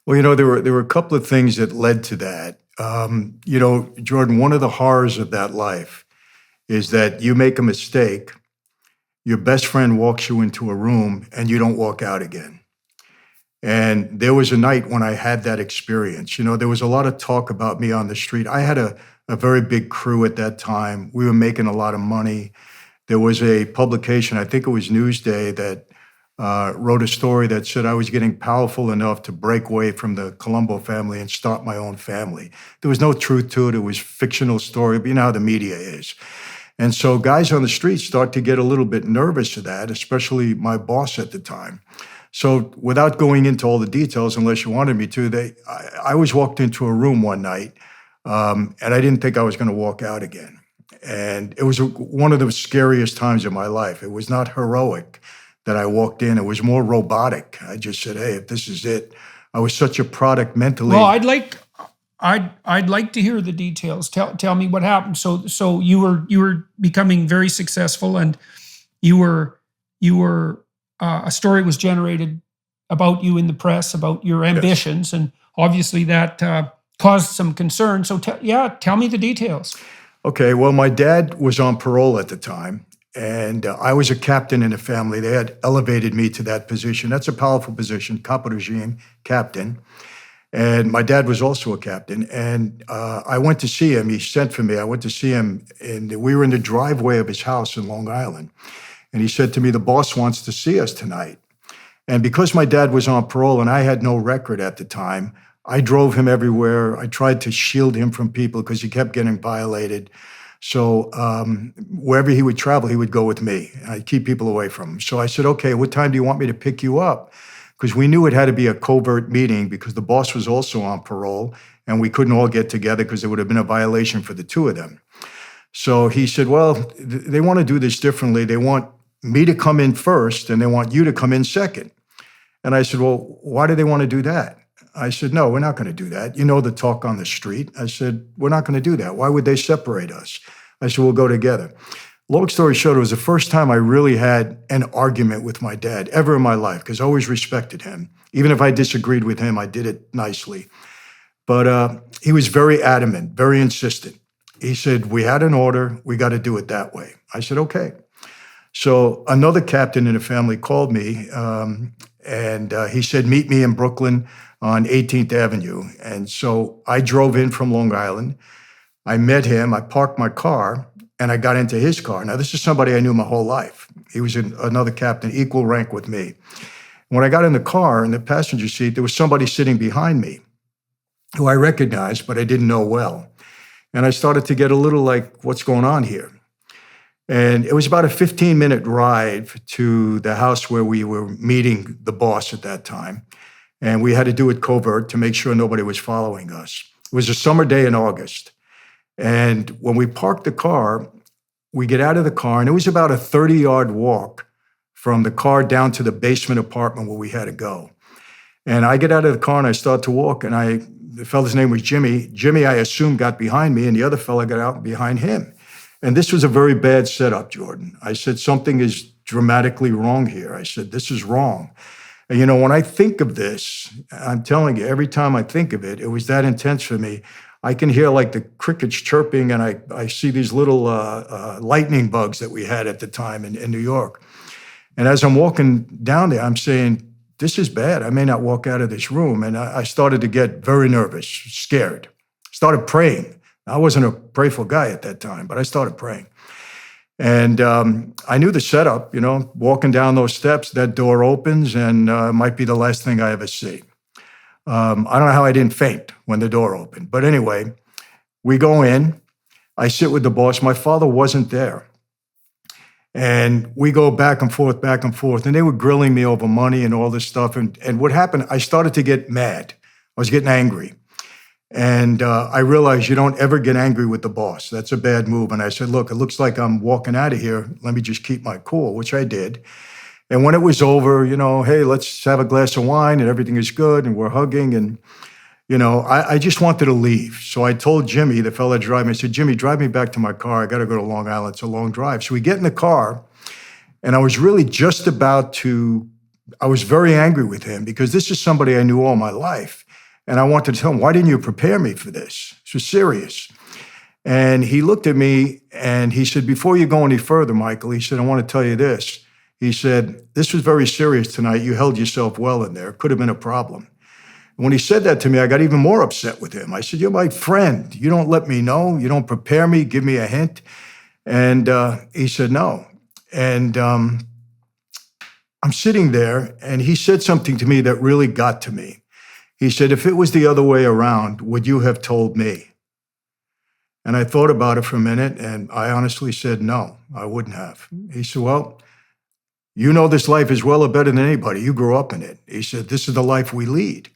Well, there were a couple of things that led to that. Jordan, one of the horrors of that life is that you make a mistake, your best friend walks you into a room, and you don't walk out again. And there was a night when I had that experience. There was a lot of talk about me on the street. I had a very big crew at that time. We were making a lot of money. There was a publication, I think it was Newsday, that wrote a story that said I was getting powerful enough to break away from the Colombo family and start my own family. There was no truth to it. It was a fictional story, but you know how the media is. And so guys on the street start to get a little bit nervous of that, especially my boss at the time. So without going into all the details, unless you wanted me to, I was walked into a room one night, and I didn't think I was going to walk out again. And it was one of the scariest times of my life. It was not heroic that I walked in. It was more robotic. I just said, hey, if this is it. I was such a product mentally. Well, I'd like to hear the details. Tell me what happened. So you were becoming very successful, and you were a story was generated about you in the press, about your ambitions, and obviously that caused some concern. So tell me the details. Okay, well, my dad was on parole at the time, and I was a captain in a family. They had elevated me to that position. That's a powerful position, capo regime, captain. And my dad was also a captain. And I went to see him. He sent for me. I went to see him, and we were in the driveway of his house in Long Island. And he said to me, the boss wants to see us tonight. And because my dad was on parole and I had no record at the time, I drove him everywhere. I tried to shield him from people because he kept getting violated. So wherever he would travel, he would go with me. I'd keep people away from him. So I said, okay, what time do you want me to pick you up? Because we knew it had to be a covert meeting because the boss was also on parole and we couldn't all get together because it would have been a violation for the two of them. So he said, well, they want to do this differently. They want me to come in first and they want you to come in second. And I said, well, why do they want to do that? I said, no, we're not going to do that. You know the talk on the street. I said, we're not going to do that. Why would they separate us? I said, we'll go together. Long story short, it was the first time I really had an argument with my dad ever in my life because I always respected him. Even if I disagreed with him, I did it nicely. But he was very adamant, very insistent. He said, we had an order. We got to do it that way. I said, okay. So another captain in the family called me and he said, meet me in Brooklyn on 18th Avenue. And so I drove in from Long Island. I met him. I parked my car and I got into his car. Now, this is somebody I knew my whole life. He was another captain, equal rank with me. When I got in the car, in the passenger seat, there was somebody sitting behind me who I recognized, but I didn't know well. And I started to get a little like, what's going on here? And it was about a 15-minute drive to the house where we were meeting the boss at that time. And we had to do it covert to make sure nobody was following us. It was a summer day in August. And when we parked the car, we get out of the car, and it was about a 30-yard walk from the car down to the basement apartment where we had to go. And I get out of the car and I start to walk, and the fella's name was Jimmy. Jimmy, I assumed, got behind me, and the other fella got out behind him. And this was a very bad setup, Jordan. I said, something is dramatically wrong here. I said, this is wrong. And, you know, when I think of this, I'm telling you, every time I think of it, it was that intense for me. I can hear like the crickets chirping, and I see these little lightning bugs that we had at the time in New York. And as I'm walking down there, I'm saying, this is bad. I may not walk out of this room. And I started to get very nervous, scared. Started praying. I wasn't a prayerful guy at that time, but I started praying. And I knew the setup, you know, walking down those steps, that door opens, and it might be the last thing I ever see. I don't know how I didn't faint when the door opened. But anyway, we go in. I sit with the boss. My father wasn't there. And we go back and forth, and they were grilling me over money and all this stuff. And what happened, I started to get mad. I was getting angry. And I realized you don't ever get angry with the boss. That's a bad move. And I said, look, it looks like I'm walking out of here. Let me just keep my cool, which I did. And when it was over, you know, hey, let's have a glass of wine and everything is good and we're hugging. And, you know, I just wanted to leave. So I told Jimmy, the fella driving, I said, Jimmy, drive me back to my car. I got to go to Long Island. It's a long drive. So we get in the car, and I was really just about to, I was very angry with him because this is somebody I knew all my life. And I wanted to tell him, why didn't you prepare me for this? This was serious. And he looked at me and he said, before you go any further, Michael, he said, I want to tell you this. He said, this was very serious tonight. You held yourself well in there. It could have been a problem. When he said that to me, I got even more upset with him. I said, you're my friend. You don't let me know. You don't prepare me, give me a hint. And he said, no. And I'm sitting there, and he said something to me that really got to me. He said, if it was the other way around, would you have told me? And I thought about it for a minute, and I honestly said, no, I wouldn't have. He said, well, you know this life as well or better than anybody. You grew up in it. He said, this is the life we lead.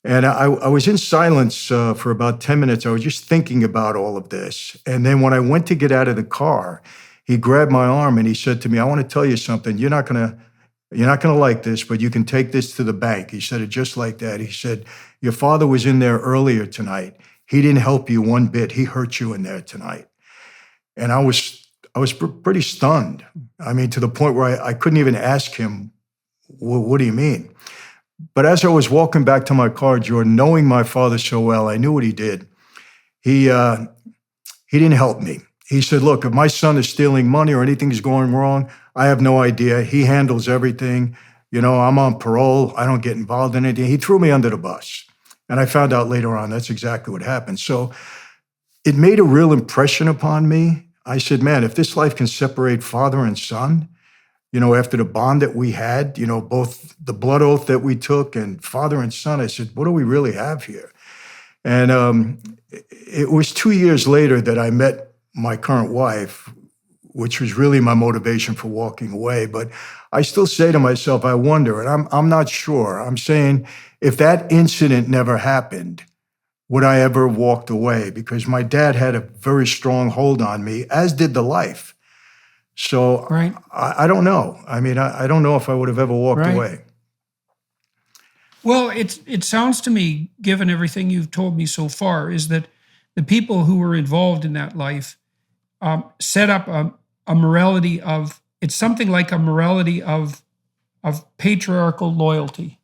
And I was in silence for about 10 minutes. I was just thinking about all of this. And then when I went to get out of the car, he grabbed my arm and he said to me, I want to tell you something. You're not going to like this, but you can take this to the bank. He said it just like that. He said, your father was in there earlier tonight. He didn't help you one bit. He hurt you in there tonight. And I was pretty stunned. I mean, to the point where I couldn't even ask him, what do you mean? But as I was walking back to my car, Jordan, knowing my father so well, I knew what he did. He didn't help me. He said, look, if my son is stealing money or anything's going wrong, I have no idea. He handles everything. You know, I'm on parole. I don't get involved in anything. He threw me under the bus. And I found out later on that's exactly what happened. So it made a real impression upon me. I said, man, if this life can separate father and son, you know, after the bond that we had, you know, both the blood oath that we took and father and son, I said, what do we really have here? And it was 2 years later that I met my current wife, which was really my motivation for walking away. But I still say to myself, I wonder, and I'm not sure. I'm saying, if that incident never happened, would I ever have walked away? Because my dad had a very strong hold on me, as did the life. So Right. I don't know. I mean, I don't know if I would have ever walked Right. away. Well, it sounds to me, given everything you've told me so far, is that the people who were involved in that life set up a morality of, it's something like a morality of patriarchal loyalty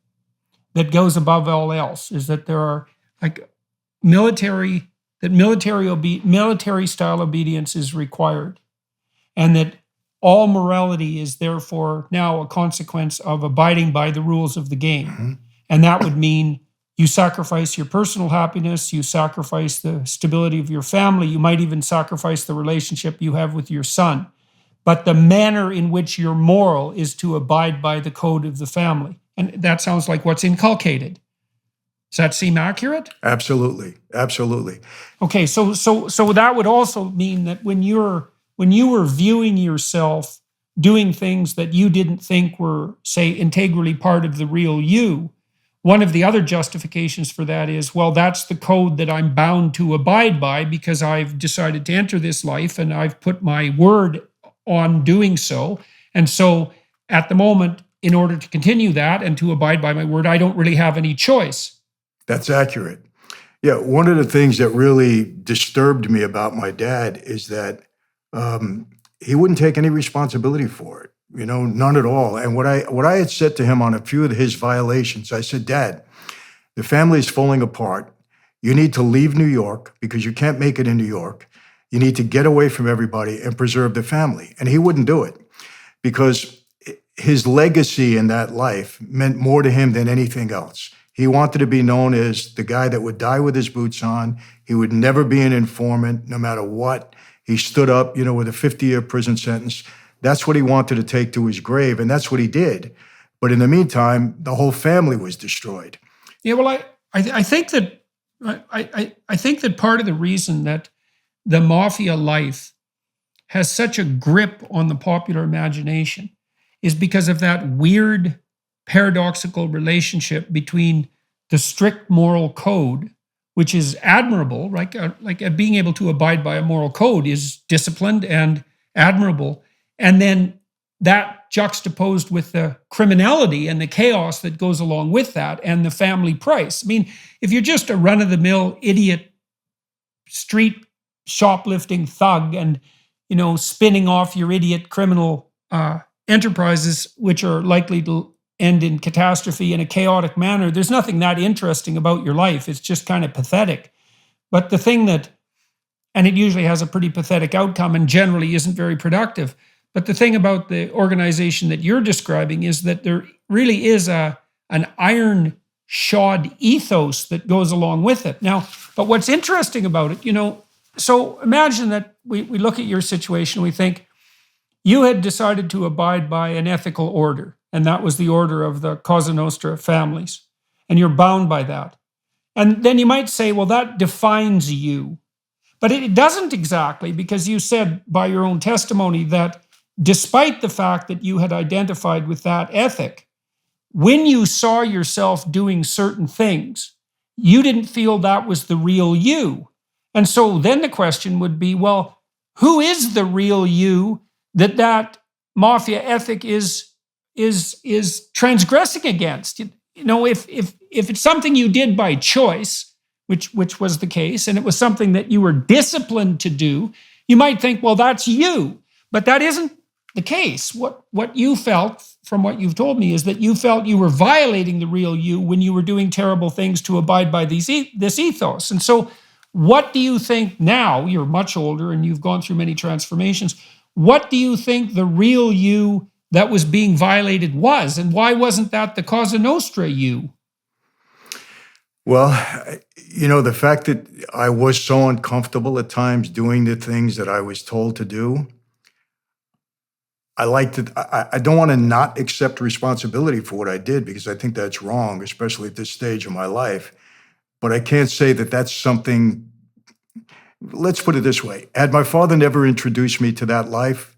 that goes above all else. Is that there are like military style obedience is required, and that all morality is therefore now a consequence of abiding by the rules of the game. Mm-hmm. And that would mean you sacrifice your personal happiness, you sacrifice the stability of your family, you might even sacrifice the relationship you have with your son. But the manner in which you're moral is to abide by the code of the family. And that sounds like what's inculcated. Does that seem accurate? Absolutely. Absolutely. Okay, so that would also mean that when you were viewing yourself doing things that you didn't think were, say, integrally part of the real you, one of the other justifications for that is, well, that's the code that I'm bound to abide by because I've decided to enter this life and I've put my word on doing so. And so at the moment, in order to continue that and to abide by my word, I don't really have any choice. That's accurate. Yeah, one of the things that really disturbed me about my dad is that he wouldn't take any responsibility for it. None at all. And what I had said to him on a few of his violations, I said, Dad, the family is falling apart. You need to leave New York because you can't make it in New York. You need to get away from everybody and preserve the family. And he wouldn't do it because his legacy in that life meant more to him than anything else. He wanted to be known as the guy that would die with his boots on. He would never be an informant, no matter what. He stood up, with a 50-year prison sentence. That's what he wanted to take to his grave, and that's what he did. But in the meantime, the whole family was destroyed. Yeah, well, I think that I think that part of the reason that the mafia life has such a grip on the popular imagination is because of that weird, paradoxical relationship between the strict moral code, which is admirable, right? Like being able to abide by a moral code is disciplined and admirable. And then that juxtaposed with the criminality and the chaos that goes along with that and the family price. I mean, if you're just a run-of-the-mill idiot street shoplifting thug and, spinning off your idiot criminal enterprises, which are likely to end in catastrophe in a chaotic manner, there's nothing that interesting about your life. It's just kind of pathetic. But the thing and it usually has a pretty pathetic outcome and generally isn't very productive. But the thing about the organization that you're describing is that there really is an iron-shod ethos that goes along with it. Now, but what's interesting about it, so imagine that we look at your situation, we think you had decided to abide by an ethical order, and that was the order of the Cosa Nostra families, and you're bound by that. And then you might say, well, that defines you. But it doesn't exactly, because you said by your own testimony that despite the fact that you had identified with that ethic, when you saw yourself doing certain things, you didn't feel that was the real you. And so then the question would be, well, who is the real you that mafia ethic is transgressing against? If it's something you did by choice, which was the case, and it was something that you were disciplined to do, you might think, well, that's you. But that isn't the case. What you felt, from what you've told me, is that you felt you were violating the real you when you were doing terrible things to abide by this ethos. And so what do you think now? You're much older and you've gone through many transformations. What do you think the real you that was being violated was? And why wasn't that the Cosa Nostra you? Well, the fact that I was so uncomfortable at times doing the things that I was told to do, I don't want to not accept responsibility for what I did because I think that's wrong, especially at this stage of my life. But I can't say that that's something, let's put it this way. Had my father never introduced me to that life,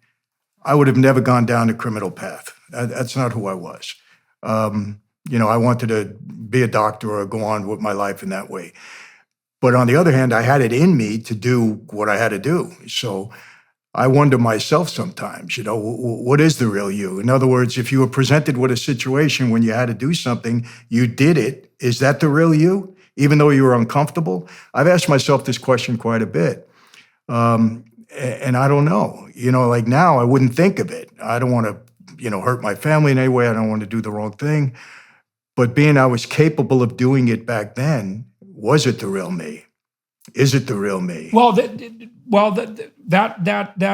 I would have never gone down the criminal path. That's not who I was. I wanted to be a doctor or go on with my life in that way. But on the other hand, I had it in me to do what I had to do. So I wonder myself sometimes, what is the real you? In other words, if you were presented with a situation when you had to do something, you did it. Is that the real you? Even though you were uncomfortable? I've asked myself this question quite a bit. And I don't know. Like now, I wouldn't think of it. I don't want to, hurt my family in any way. I don't want to do the wrong thing. But being I was capable of doing it back then, was it the real me? Is it the real me? Well, that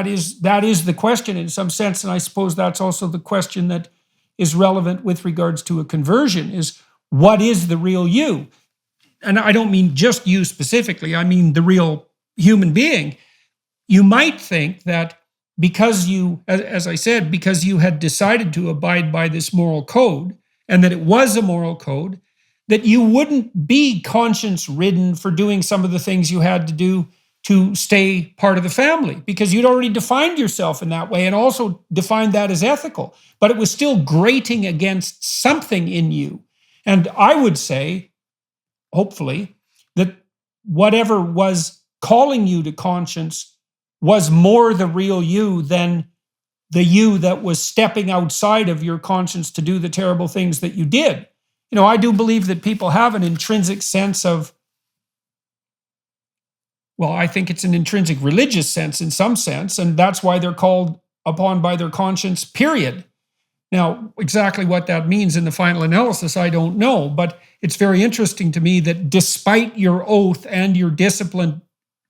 is the question in some sense, and I suppose that's also the question that is relevant with regards to a conversion: is what is the real you? And I don't mean just you specifically. I mean the real human being. You might think that because you, as I said, because you had decided to abide by this moral code, and that it was a moral code, that you wouldn't be conscience-ridden for doing some of the things you had to do to stay part of the family, because you'd already defined yourself in that way and also defined that as ethical. But it was still grating against something in you. And I would say, hopefully, that whatever was calling you to conscience was more the real you than the you that was stepping outside of your conscience to do the terrible things that you did. I do believe that people have an intrinsic sense of, well, I think it's an intrinsic religious sense in some sense, and that's why they're called upon by their conscience, period. Now, exactly what that means in the final analysis, I don't know, but it's very interesting to me that despite your oath and your disciplined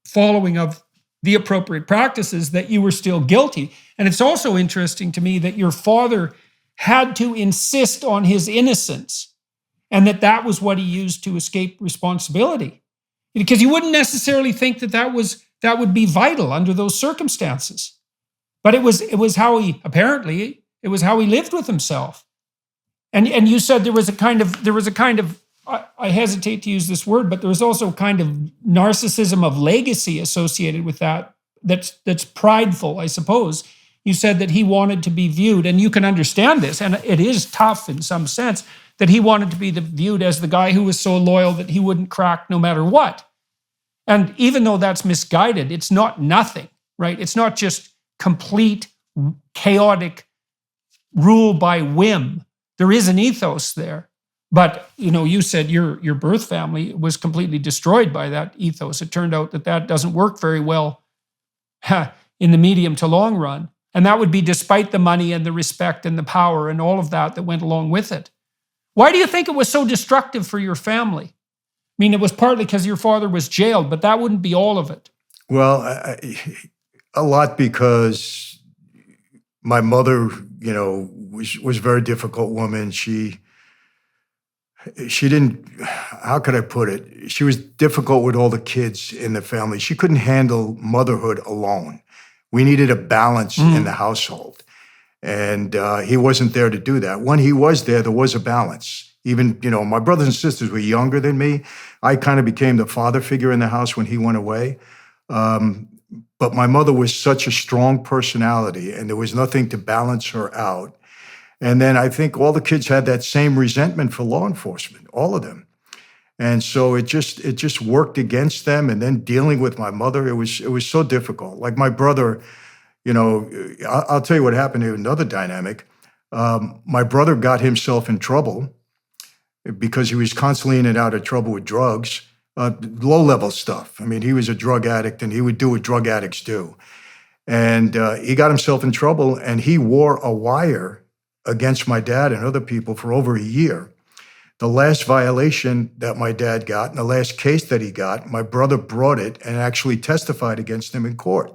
following of the appropriate practices, that you were still guilty. And it's also interesting to me that your father had to insist on his innocence, and that was what he used to escape responsibility. Because you wouldn't necessarily think that would be vital under those circumstances. But it was how he, apparently, it was how he lived with himself. And you said there was a kind of, I hesitate to use this word, but there was also a kind of narcissism of legacy associated with that's prideful, I suppose. You said that he wanted to be viewed, and you can understand this, and it is tough in some sense, that he wanted to be viewed as the guy who was so loyal that he wouldn't crack no matter what. And even though that's misguided, it's not nothing, right? It's not just complete chaotic rule by whim. There is an ethos there. But, you said your birth family was completely destroyed by that ethos. It turned out that doesn't work very well in the medium to long run. And that would be despite the money and the respect and the power and all of that went along with it. Why do you think it was so destructive for your family? I mean, it was partly because your father was jailed, but that wouldn't be all of it. Well, a lot because my mother, was a very difficult woman. She didn't, how could I put it? She was difficult with all the kids in the family. She couldn't handle motherhood alone. We needed a balance in the household. And he wasn't there to do that. When he was there was a balance. Even, my brothers and sisters were younger than me. I kind of became the father figure in the house when he went away. But my mother was such a strong personality, and there was nothing to balance her out. And then I think all the kids had that same resentment for law enforcement, all of them. And so it just worked against them. And then dealing with my mother, it was so difficult. Like my brother, I'll tell you what happened to another dynamic. My brother got himself in trouble because he was constantly in and out of trouble with drugs, low-level stuff. I mean, he was a drug addict, and he would do what drug addicts do. And he got himself in trouble, and he wore a wire against my dad and other people for over a year. The last violation that my dad got, and the last case that he got, my brother brought it and actually testified against him in court.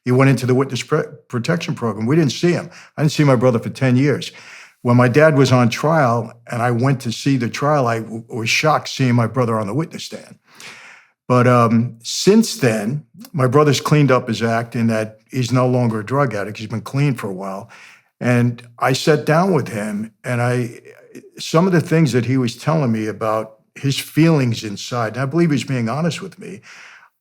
He went into the witness protection program. We didn't see him. I didn't see my brother for 10 years. When my dad was on trial and I went to see the trial, I was shocked seeing my brother on the witness stand. But since then, my brother's cleaned up his act in that he's no longer a drug addict. He's been clean for a while. And I sat down with him, and some of the things that he was telling me about his feelings inside, and I believe he's being honest with me,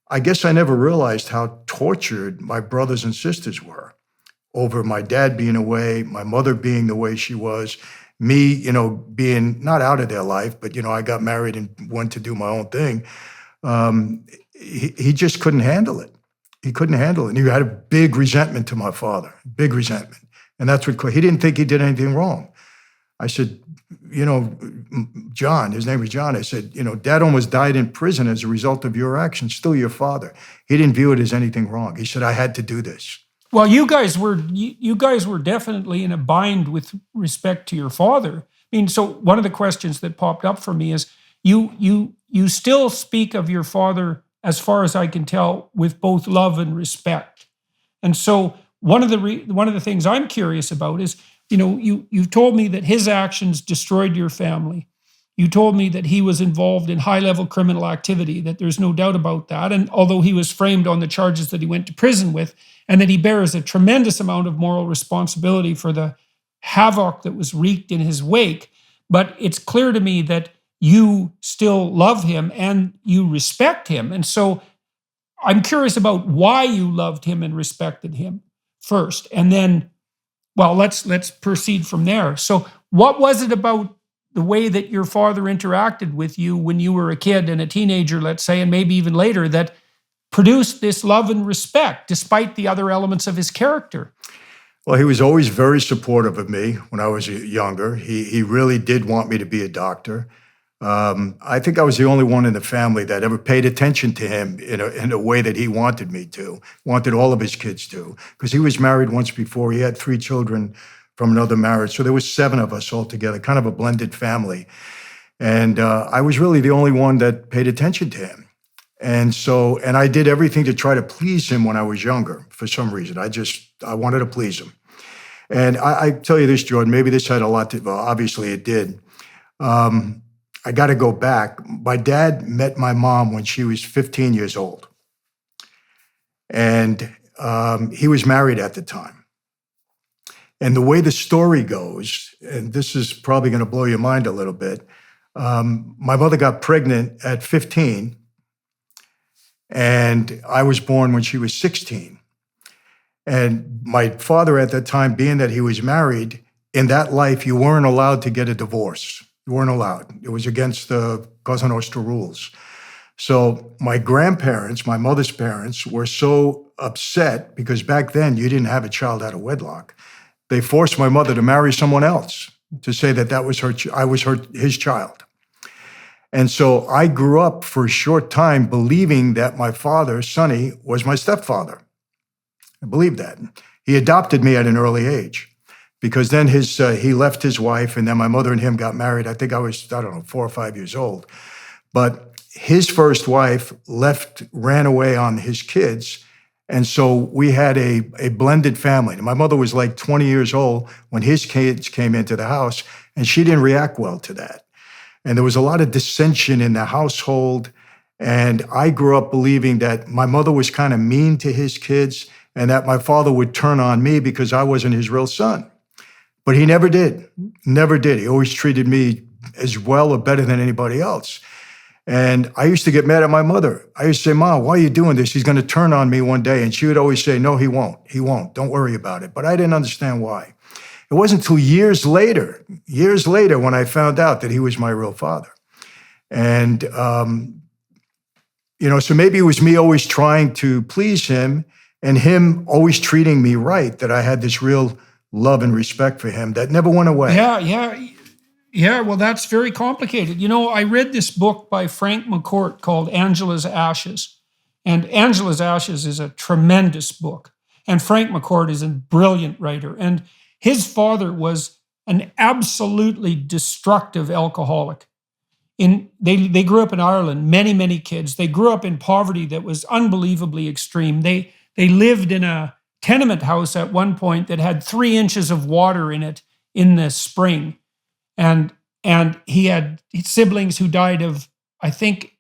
I guess I never realized how tortured my brothers and sisters were over my dad being away, my mother being the way she was, me, being not out of their life, but, I got married and went to do my own thing. He just couldn't handle it. He couldn't handle it. And he had a big resentment to my father, big resentment. And that's what, he didn't think he did anything wrong. I said, John, his name was John. I said, Dad almost died in prison as a result of your actions, still your father. He didn't view it as anything wrong. He said, I had to do this. Well, you guys were definitely in a bind with respect to your father. I mean, so one of the questions that popped up for me is, you still speak of your father, as far as I can tell, with both love and respect. And so one of the things I'm curious about is, you've told me that his actions destroyed your family. You told me that he was involved in high-level criminal activity, that there's no doubt about that. And although he was framed on the charges that he went to prison with, and that he bears a tremendous amount of moral responsibility for the havoc that was wreaked in his wake, but it's clear to me that you still love him and you respect him. And so I'm curious about why you loved him and respected him first. And then, well, let's proceed from there. So what was it about the way that your father interacted with you when you were a kid and a teenager, let's say, and maybe even later, that produced this love and respect despite the other elements of his character? Well, he was always very supportive of me when I was younger. He really did want me to be a doctor. I think I was the only one in the family that ever paid attention to him in a way that he wanted me to, wanted all of his kids to, because he was married once before. He had 3 children from another marriage. So there was 7 of us all together, kind of a blended family. And I was really the only one that paid attention to him. And I did everything to try to please him when I was younger, for some reason. I wanted to please him. And I tell you this, Jordan, maybe this had a lot to, well, obviously it did. I got to go back. My dad met my mom when she was 15 years old. And he was married at the time. And the way the story goes, and this is probably going to blow your mind a little bit, my mother got pregnant at 15, and I was born when she was 16. And my father at that time, being that he was married, in that life, you weren't allowed to get a divorce. You weren't allowed. It was against the Cosa Nostra rules. So my grandparents, my mother's parents, were so upset because back then you didn't have a child out of wedlock. They forced my mother to marry someone else to say that was I was his child. And so I grew up for a short time believing that my father, Sonny, was my stepfather. I believed that. He adopted me at an early age because then he left his wife, and then my mother and him got married. I think I was, 4 or 5 years old. But his first wife ran away on his kids. And so we had a blended family. And my mother was like 20 years old when his kids came into the house, and she didn't react well to that. And there was a lot of dissension in the household. And I grew up believing that my mother was kind of mean to his kids and that my father would turn on me because I wasn't his real son. But he never did. Never did. He always treated me as well or better than anybody else. And I used to get mad at my mother. I used to say, Mom, why are you doing this? He's going to turn on me one day. And she would always say, no, he won't. He won't. Don't worry about it. But I didn't understand why. It wasn't until years later, when I found out that he was my real father. And, so maybe it was me always trying to please him and him always treating me right, that I had this real love and respect for him that never went away. Yeah, well, that's very complicated. I read this book by Frank McCourt called Angela's Ashes. And Angela's Ashes is a tremendous book. And Frank McCourt is a brilliant writer. And his father was an absolutely destructive alcoholic. They grew up in Ireland, many, many kids. They grew up in poverty that was unbelievably extreme. They lived in a tenement house at one point that had 3 inches of water in it in the spring. And he had siblings who died of, I think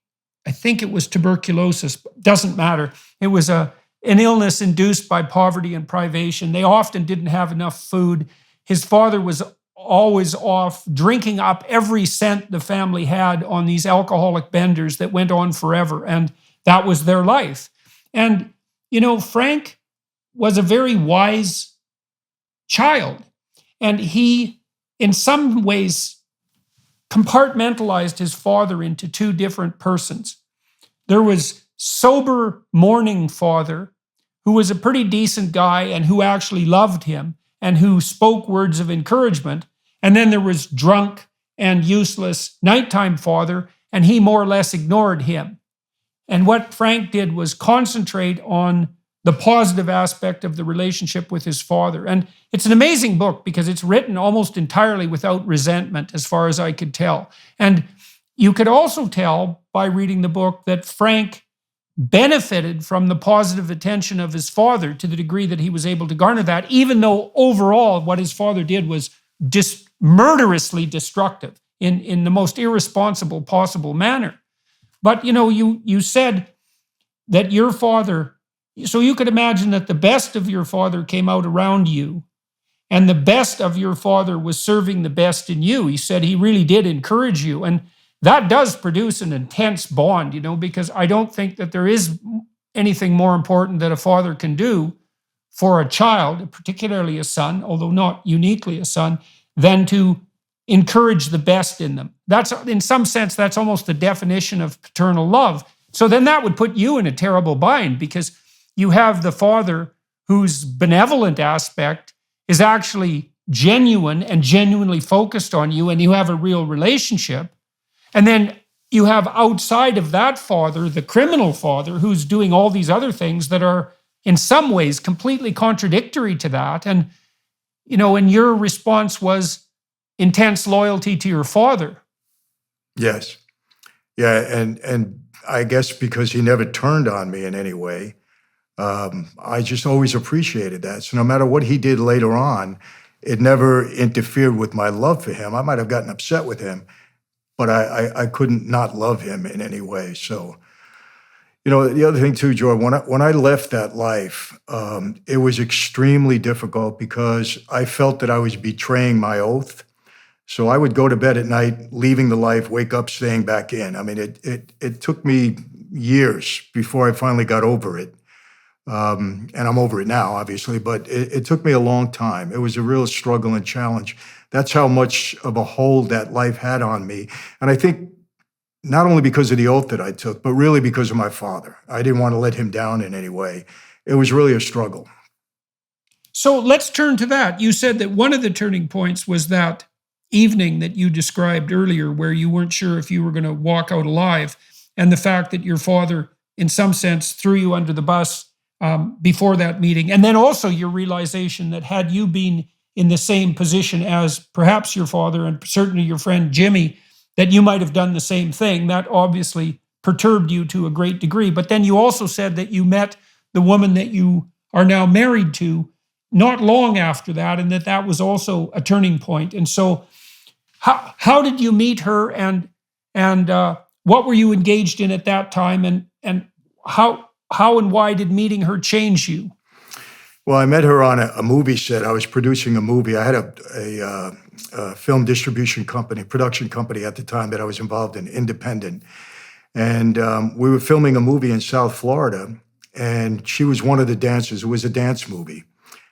it was tuberculosis, doesn't matter. It was an illness induced by poverty and privation. They often didn't have enough food. His father was always off drinking up every cent the family had on these alcoholic benders that went on forever. And that was their life. And, Frank was a very wise child. And he, in some ways, compartmentalized his father into 2 different persons. There was sober mourning father, who was a pretty decent guy and who actually loved him and who spoke words of encouragement. And then there was drunk and useless nighttime father, and he more or less ignored him. And what Frank did was concentrate on the positive aspect of the relationship with his father. And it's an amazing book because it's written almost entirely without resentment, as far as I could tell. And you could also tell by reading the book that Frank benefited from the positive attention of his father to the degree that he was able to garner that, even though overall what his father did was murderously destructive in the most irresponsible possible manner. But, you said that your father, so you could imagine that the best of your father came out around you, and the best of your father was serving the best in you. He said he really did encourage you. And that does produce an intense bond, because I don't think that there is anything more important that a father can do for a child, particularly a son, although not uniquely a son, than to encourage the best in them. That's, in some sense, that's almost the definition of paternal love. So then that would put you in a terrible bind, because you have the father whose benevolent aspect is actually genuine and genuinely focused on you, and you have a real relationship. And then you have outside of that father, the criminal father, who's doing all these other things that are in some ways completely contradictory to that. And, and your response was intense loyalty to your father. Yes. Yeah, and I guess because he never turned on me in any way, I just always appreciated that. So no matter what he did later on, it never interfered with my love for him. I might have gotten upset with him, but I couldn't not love him in any way. So, the other thing too, George, when I left that life, it was extremely difficult because I felt that I was betraying my oath. So I would go to bed at night, leaving the life, wake up, staying back in. I mean, it took me years before I finally got over it. And I'm over it now, obviously, but it took me a long time. It was a real struggle and challenge. That's how much of a hold that life had on me. And I think not only because of the oath that I took, but really because of my father. I didn't want to let him down in any way. It was really a struggle. So let's turn to that. You said that one of the turning points was that evening that you described earlier, where you weren't sure if you were going to walk out alive, and the fact that your father, in some sense, threw you under the bus before that meeting. And then also your realization that had you been in the same position as perhaps your father and certainly your friend Jimmy, that you might have done the same thing. That obviously perturbed you to a great degree. But then you also said that you met the woman that you are now married to not long after that, and that was also a turning point. And so how did you meet her, and what were you engaged in at that time, and how and why did meeting her change you? Well, I met her on a movie set. I was producing a movie. I had a film distribution company, production company at the time that I was involved in, independent. And we were filming a movie in South Florida, and she was one of the dancers. It was a dance movie.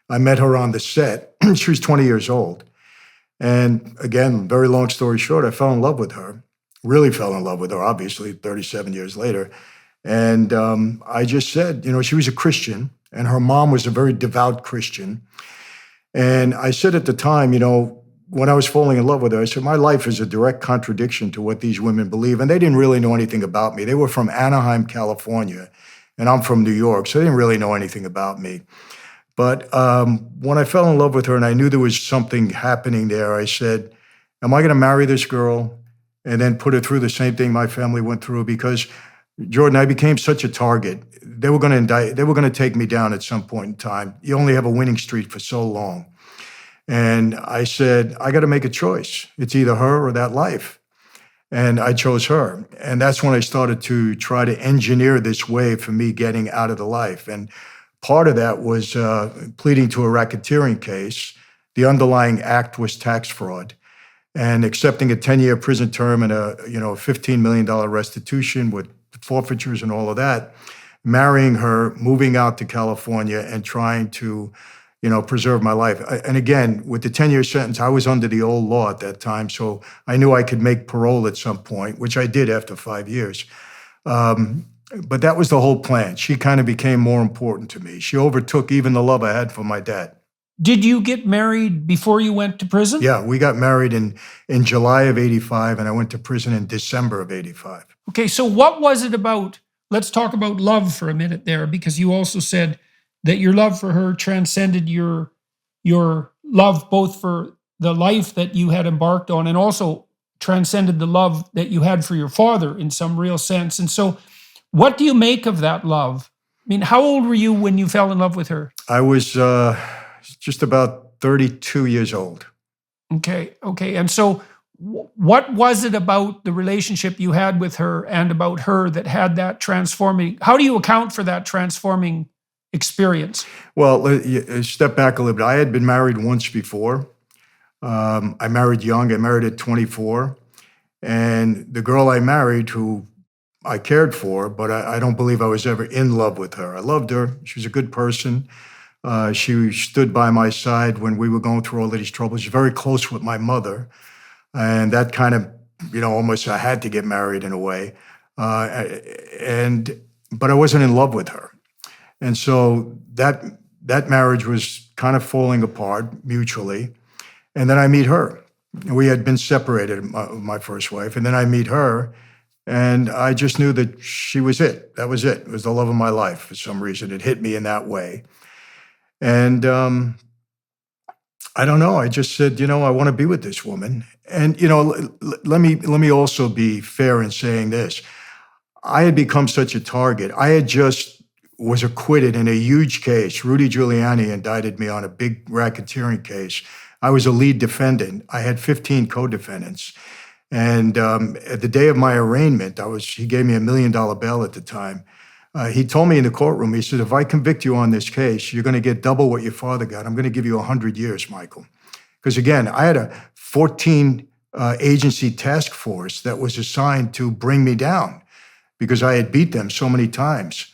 I met her on the set. She was 20 years old. And again, very long story short, I fell in love with her, really fell in love with her, obviously, 37 years later. And I just said, she was a Christian, and her mom was a very devout Christian. And I said at the time, when I was falling in love with her, I said, my life is a direct contradiction to what these women believe. And they didn't really know anything about me. They were from Anaheim, California, and I'm from New York, so they didn't really know anything about me. But when I fell in love with her and I knew there was something happening there, I said, am I going to marry this girl and then put her through the same thing my family went through? Because, Jordan, I became such a target. They were going to indict. They were going to take me down at some point in time. You only have a winning streak for so long. And I said, I got to make a choice. It's either her or that life. And I chose her. And that's when I started to try to engineer this way for me getting out of the life. And part of that was pleading to a racketeering case. The underlying act was tax fraud, and accepting a 10-year prison term and a $15 million restitution with forfeitures and all of that. Marrying her, moving out to California, and trying to, preserve my life. And again, with the 10-year sentence, I was under the old law at that time, so I knew I could make parole at some point, which I did after 5 years. But that was the whole plan. She kind of became more important to me. She overtook even the love I had for my dad. Did you get married before you went to prison? Yeah, we got married in July of '85, and I went to prison in December of '85. Okay, so what was it about? Let's talk about love for a minute there, because you also said that your love for her transcended your love both for the life that you had embarked on, and also transcended the love that you had for your father in some real sense. And so what do you make of that love? I mean, how old were you when you fell in love with her? I was just about 32 years old. Okay. And so what was it about the relationship you had with her and about her that had that transforming? How do you account for that transforming experience? Well, step back a little bit. I had been married once before. I married young. I married at 24. And the girl I married, who I cared for, but I don't believe I was ever in love with her. I loved her. She was a good person. She stood by my side when we were going through all of these troubles. She was very close with my mother. And that kind of, almost I had to get married in a way. But I wasn't in love with her. And so that marriage was kind of falling apart mutually. And then I meet her. We had been separated, my first wife. And then I meet her, and I just knew that she was it. That was it. It was the love of my life. For some reason, it hit me in that way. And I don't know. I just said, I want to be with this woman. And, let me also be fair in saying this. I had become such a target. I had just was acquitted in a huge case. Rudy Giuliani indicted me on a big racketeering case. I was a lead defendant. I had 15 co-defendants. And at the day of my arraignment, he gave me $1 million bail at the time. He told me in the courtroom, he said, if I convict you on this case, you're going to get double what your father got. I'm going to give you 100 years, Michael. Because again, I had a 14 agency task force that was assigned to bring me down because I had beat them so many times.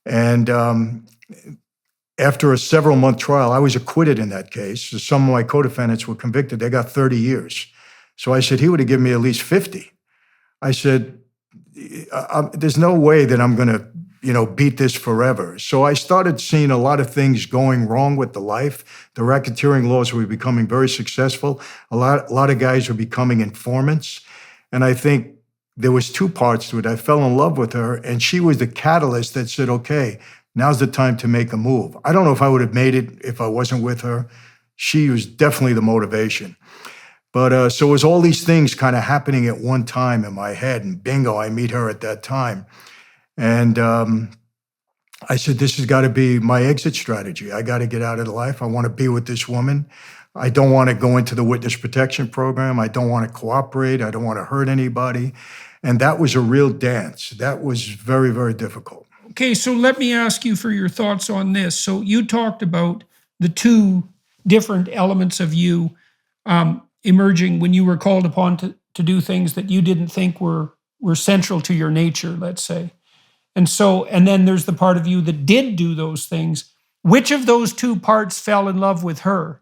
And after a several-month trial, I was acquitted in that case. So some of my co-defendants were convicted. They got 30 years. So I said, he would have given me at least 50. I said, there's no way that I'm going to, beat this forever. So I started seeing a lot of things going wrong with the life. The racketeering laws were becoming very successful. A lot of guys were becoming informants. And I think there was two parts to it. I fell in love with her, and she was the catalyst that said, okay, now's the time to make a move. I don't know if I would have made it if I wasn't with her. She was definitely the motivation. But so it was all these things kind of happening at one time in my head, and bingo, I meet her at that time. And I said, this has got to be my exit strategy. I got to get out of the life. I want to be with this woman. I don't want to go into the witness protection program. I don't want to cooperate. I don't want to hurt anybody. And that was a real dance. That was very, very difficult. Okay, so let me ask you for your thoughts on this. So you talked about the two different elements of you emerging when you were called upon to do things that you didn't think were central to your nature, let's say. And then there's the part of you that did do those things. Which of those two parts fell in love with her?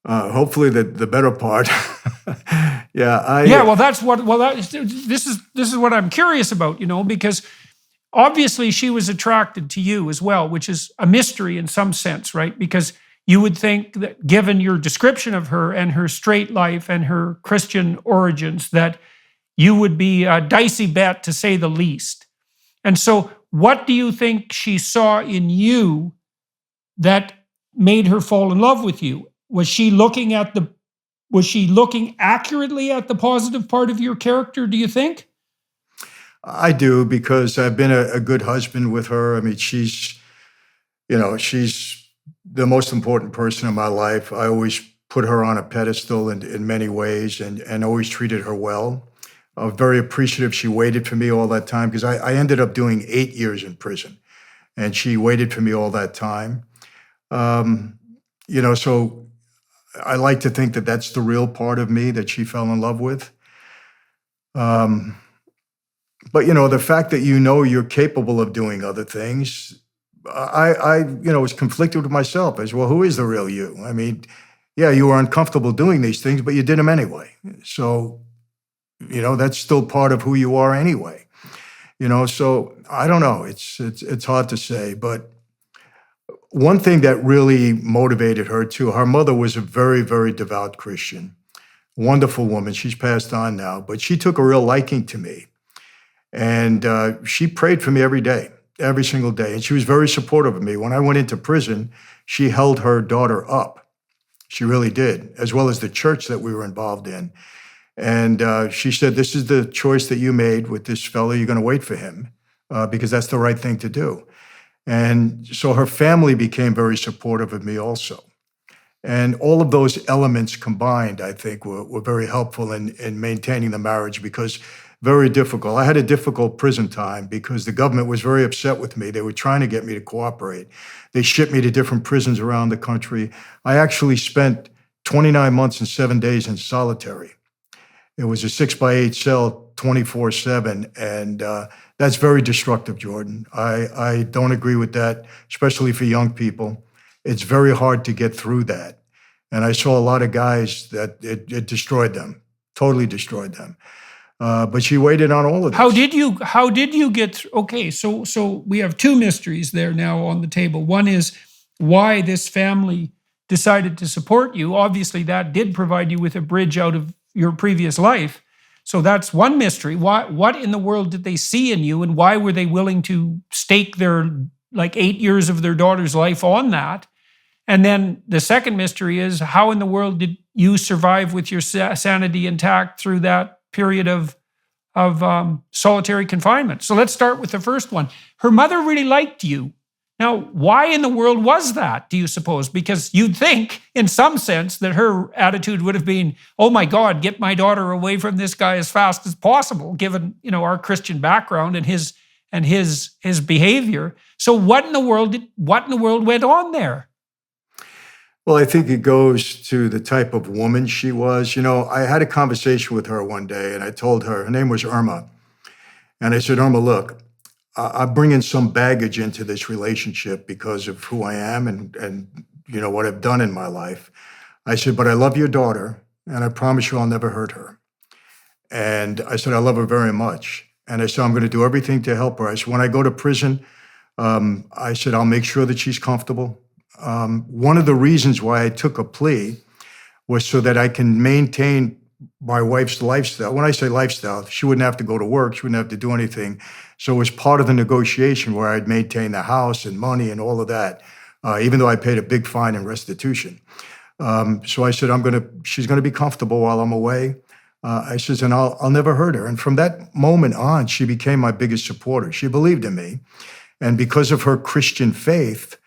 Hopefully the better part. This is what I'm curious about, because obviously she was attracted to you as well, which is a mystery in some sense, right? Because you would think that given your description of her and her straight life and her Christian origins, that you would be a dicey bet, to say the least. And so what do you think she saw in you that made her fall in love with you? Was she looking accurately at the positive part of your character, do you think? I do, because I've been a good husband with her. I mean, she's the most important person in my life. I always put her on a pedestal in many ways, and always treated her well. I was very appreciative. She waited for me all that time, because I ended up doing 8 years in prison, and she waited for me all that time. So I like to think that that's the real part of me that she fell in love with. But, the fact that you're capable of doing other things, I was conflicted with myself as well. Who is the real you? I mean, yeah, you were uncomfortable doing these things, but you did them anyway. So, that's still part of who you are anyway. So I don't know. It's hard to say, but one thing that really motivated her too, her mother was a very, very devout Christian, wonderful woman. She's passed on now, but she took a real liking to me. And she prayed for me every day, every single day. And she was very supportive of me. When I went into prison, she held her daughter up. She really did, as well as the church that we were involved in. And she said, this is the choice that you made with this fellow. You're going to wait for him because that's the right thing to do. And so her family became very supportive of me also. And all of those elements combined, I think, were very helpful in maintaining the marriage, because very difficult. I had a difficult prison time because the government was very upset with me. They were trying to get me to cooperate. They shipped me to different prisons around the country. I actually spent 29 months and 7 days in solitary. It was a 6x8 cell, 24/7, and that's very destructive, Jordan. I don't agree with that, especially for young people. It's very hard to get through that. And I saw a lot of guys that it destroyed them, totally destroyed them. But she waited on all of this. How did you get through? Okay, so we have two mysteries there now on the table. One is why this family decided to support you. Obviously, that did provide you with a bridge out of your previous life. So that's one mystery. What in the world did they see in you, and why were they willing to stake their 8 years of their daughter's life on that? And then the second mystery is, how in the world did you survive with your sanity intact through that period of solitary confinement? So let's start with the first one. Her mother really liked you. Now, why in the world was that, do you suppose? Because you'd think, in some sense, that her attitude would have been, oh my God, get my daughter away from this guy as fast as possible, given our Christian background and his behavior. So what in the world went on there? Well, I think it goes to the type of woman she was. I had a conversation with her one day, and I told her name was Irma. And I said, Irma, look, I'm bringing some baggage into this relationship because of who I am and what I've done in my life. I said, but I love your daughter, and I promise you I'll never hurt her. And I said, I love her very much. And I said, I'm going to do everything to help her. I said, when I go to prison, I said, I'll make sure that she's comfortable. One of the reasons why I took a plea was so that I can maintain my wife's lifestyle. When I say lifestyle, she wouldn't have to go to work. She wouldn't have to do anything. So it was part of the negotiation where I'd maintain the house and money and all of that, even though I paid a big fine and restitution. So I said, she's going to be comfortable while I'm away. I said, and I'll never hurt her. And from that moment on, she became my biggest supporter. She believed in me. And because of her Christian faith,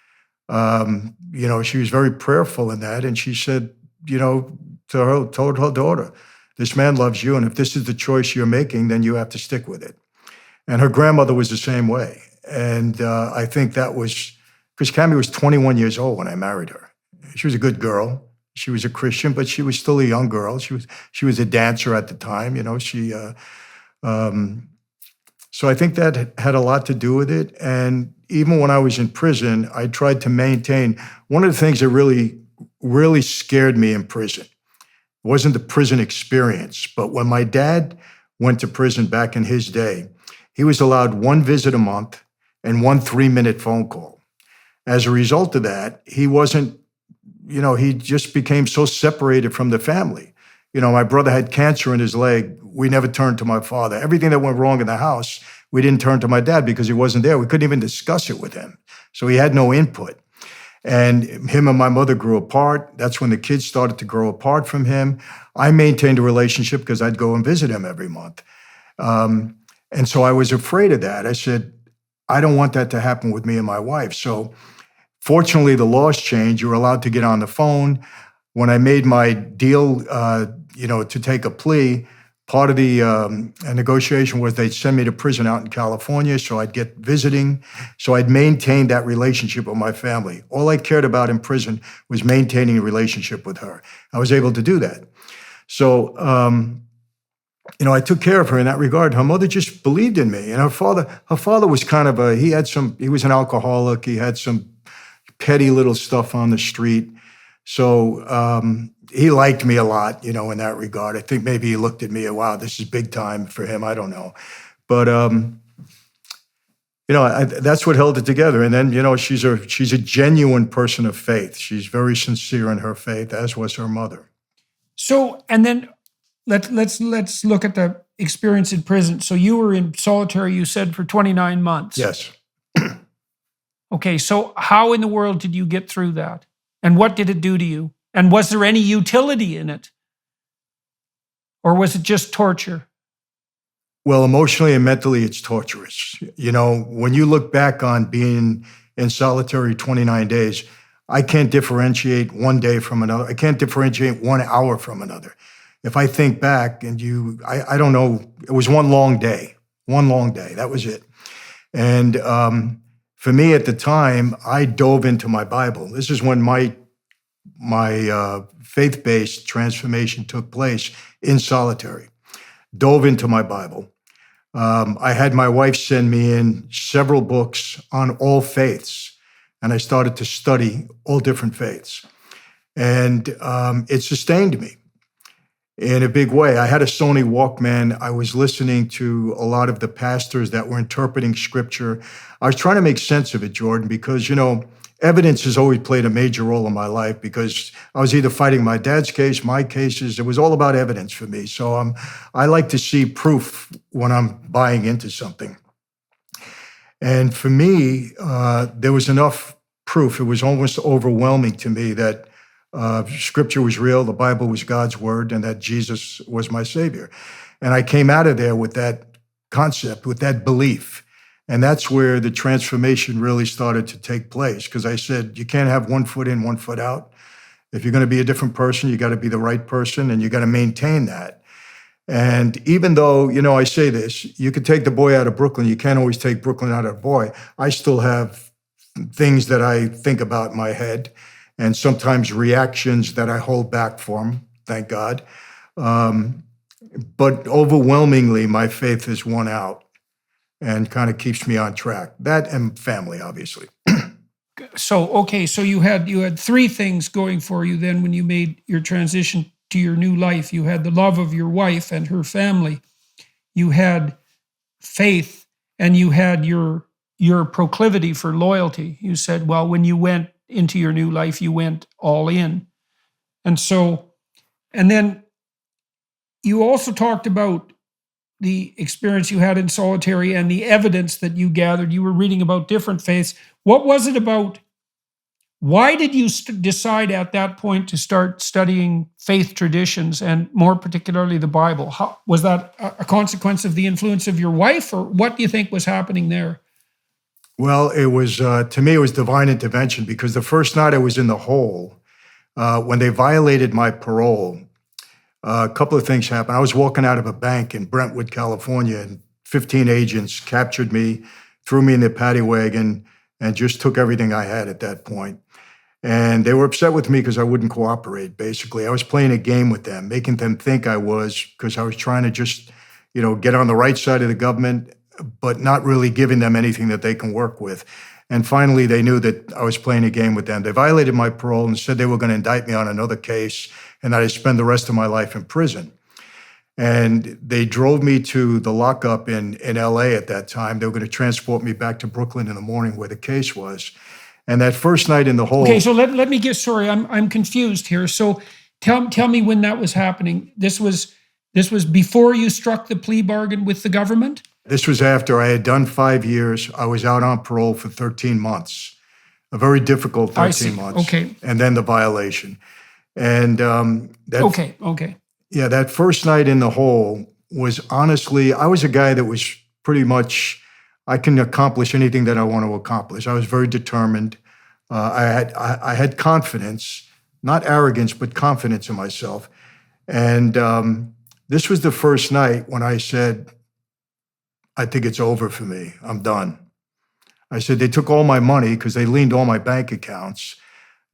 she was very prayerful in that. And she said, told her daughter, this man loves you. And if this is the choice you're making, then you have to stick with it. And her grandmother was the same way. And I think that was, because Cammie was 21 years old when I married her. She was a good girl. She was a Christian, but she was still a young girl. She was a dancer at the time, so I think that had a lot to do with it. And even when I was in prison, I tried to maintain, one of the things that really, really scared me in prison wasn't the prison experience, but when my dad went to prison back in his day, he was allowed one visit a month and 1 3-minute phone call. As a result of that, he wasn't, he just became so separated from the family. My brother had cancer in his leg. We never turned to my father. Everything that went wrong in the house, we didn't turn to my dad because he wasn't there. We couldn't even discuss it with him. So he had no input. And him and my mother grew apart. That's when the kids started to grow apart from him. I maintained a relationship because I'd go and visit him every month. And so I was afraid of that. I said, I don't want that to happen with me and my wife. So fortunately, the laws changed. You were allowed to get on the phone. When I made my deal, to take a plea, part of the negotiation was they'd send me to prison out in California, so I'd get visiting. So I'd maintain that relationship with my family. All I cared about in prison was maintaining a relationship with her. I was able to do that. So, I took care of her in that regard. Her mother just believed in me. And her father was kind of he was an alcoholic. He had some petty little stuff on the street. So he liked me a lot, in that regard. I think maybe he looked at me, wow, this is big time for him. I don't know. But, that's what held it together. And then, she's a genuine person of faith. She's very sincere in her faith, as was her mother. So, and then let's look at the experience in prison. So you were in solitary, you said, for 29 months. Yes. Okay, so how in the world did you get through that? And what did it do to you? And was there any utility in it? Or was it just torture? Well, emotionally and mentally, it's torturous. When you look back on being in solitary 29 days, I can't differentiate one day from another. I can't differentiate 1 hour from another. If I think back and I don't know, it was one long day. That was it. And for me at the time, I dove into my Bible. This is when my faith-based transformation took place in solitary. Dove into my Bible. I had my wife send me in several books on all faiths, and I started to study all different faiths. And it sustained me in a big way. I had a Sony Walkman. I was listening to a lot of the pastors that were interpreting scripture. I was trying to make sense of it, Jordan, because, evidence has always played a major role in my life because I was either fighting my dad's case, my cases. It was all about evidence for me. So I like to see proof when I'm buying into something. And for me, there was enough proof. It was almost overwhelming to me that scripture was real, the Bible was God's word, and that Jesus was my Savior. And I came out of there with that concept, with that belief. And that's where the transformation really started to take place, because I said, you can't have one foot in, one foot out. If you're going to be a different person, you got to be the right person, and you got to maintain that. And even though, I say this, you could take the boy out of Brooklyn, you can't always take Brooklyn out of the boy. I still have things that I think about in my head, and sometimes reactions that I hold back from, thank God. But overwhelmingly, my faith has won out and kind of keeps me on track. That and family, obviously. So you had three things going for you then when you made your transition to your new life. You had the love of your wife and her family. You had faith, and you had your proclivity for loyalty. You said, well, when you went into your new life, you went all in. And then you also talked about the experience you had in solitary and the evidence that you gathered. You were reading about different faiths. What was it about? Why did you decide at that point to start studying faith traditions, and more particularly the Bible? Was that a consequence of the influence of your wife, or what do you think was happening there? Well, it was, to me, it was divine intervention, because the first night I was in the hole, when they violated my parole, a couple of things happened. I was walking out of a bank in Brentwood, California, and 15 agents captured me, threw me in their paddy wagon, and just took everything I had at that point. And they were upset with me because I wouldn't cooperate, basically. I was playing a game with them, making them think I was, because I was trying to just, get on the right side of the government, but not really giving them anything that they can work with. And finally, they knew that I was playing a game with them. They violated my parole and said they were going to indict me on another case, and that I'd spend the rest of my life in prison. And they drove me to the lockup in LA at that time. They were going to transport me back to Brooklyn in the morning where the case was. And that first night in the hole. Okay, so let me get, sorry, I'm confused here. So tell me when that was happening. This was before you struck the plea bargain with the government? This was after I had done 5 years. I was out on parole for 13 months, a very difficult 13 months. Okay. And then the violation. And Okay. Yeah, that first night in the hole was honestly, I was a guy that was pretty much, I can accomplish anything that I want to accomplish. I was very determined. I had confidence, not arrogance, but confidence in myself. And this was the first night when I said, I think it's over for me. I'm done. I said, they took all my money because they leaned all my bank accounts.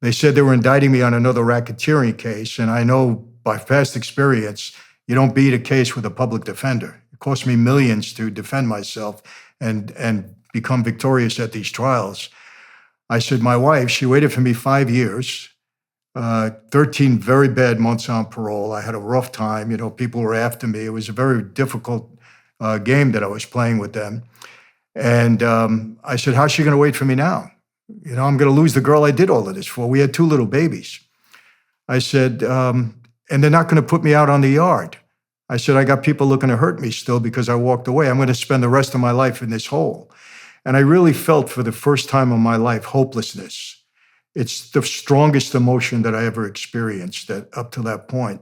They said they were indicting me on another racketeering case. And I know by past experience, you don't beat a case with a public defender. It cost me millions to defend myself and become victorious at these trials. I said, my wife, she waited for me 5 years, 13 very bad months on parole. I had a rough time. People were after me. It was a very difficult game that I was playing with them. And I said, how's she going to wait for me now? I'm going to lose the girl I did all of this for. We had 2 little babies. I said, and they're not going to put me out on the yard. I said, I got people looking to hurt me still because I walked away. I'm going to spend the rest of my life in this hole. And I really felt for the first time in my life, hopelessness. It's the strongest emotion that I ever experienced up to that point.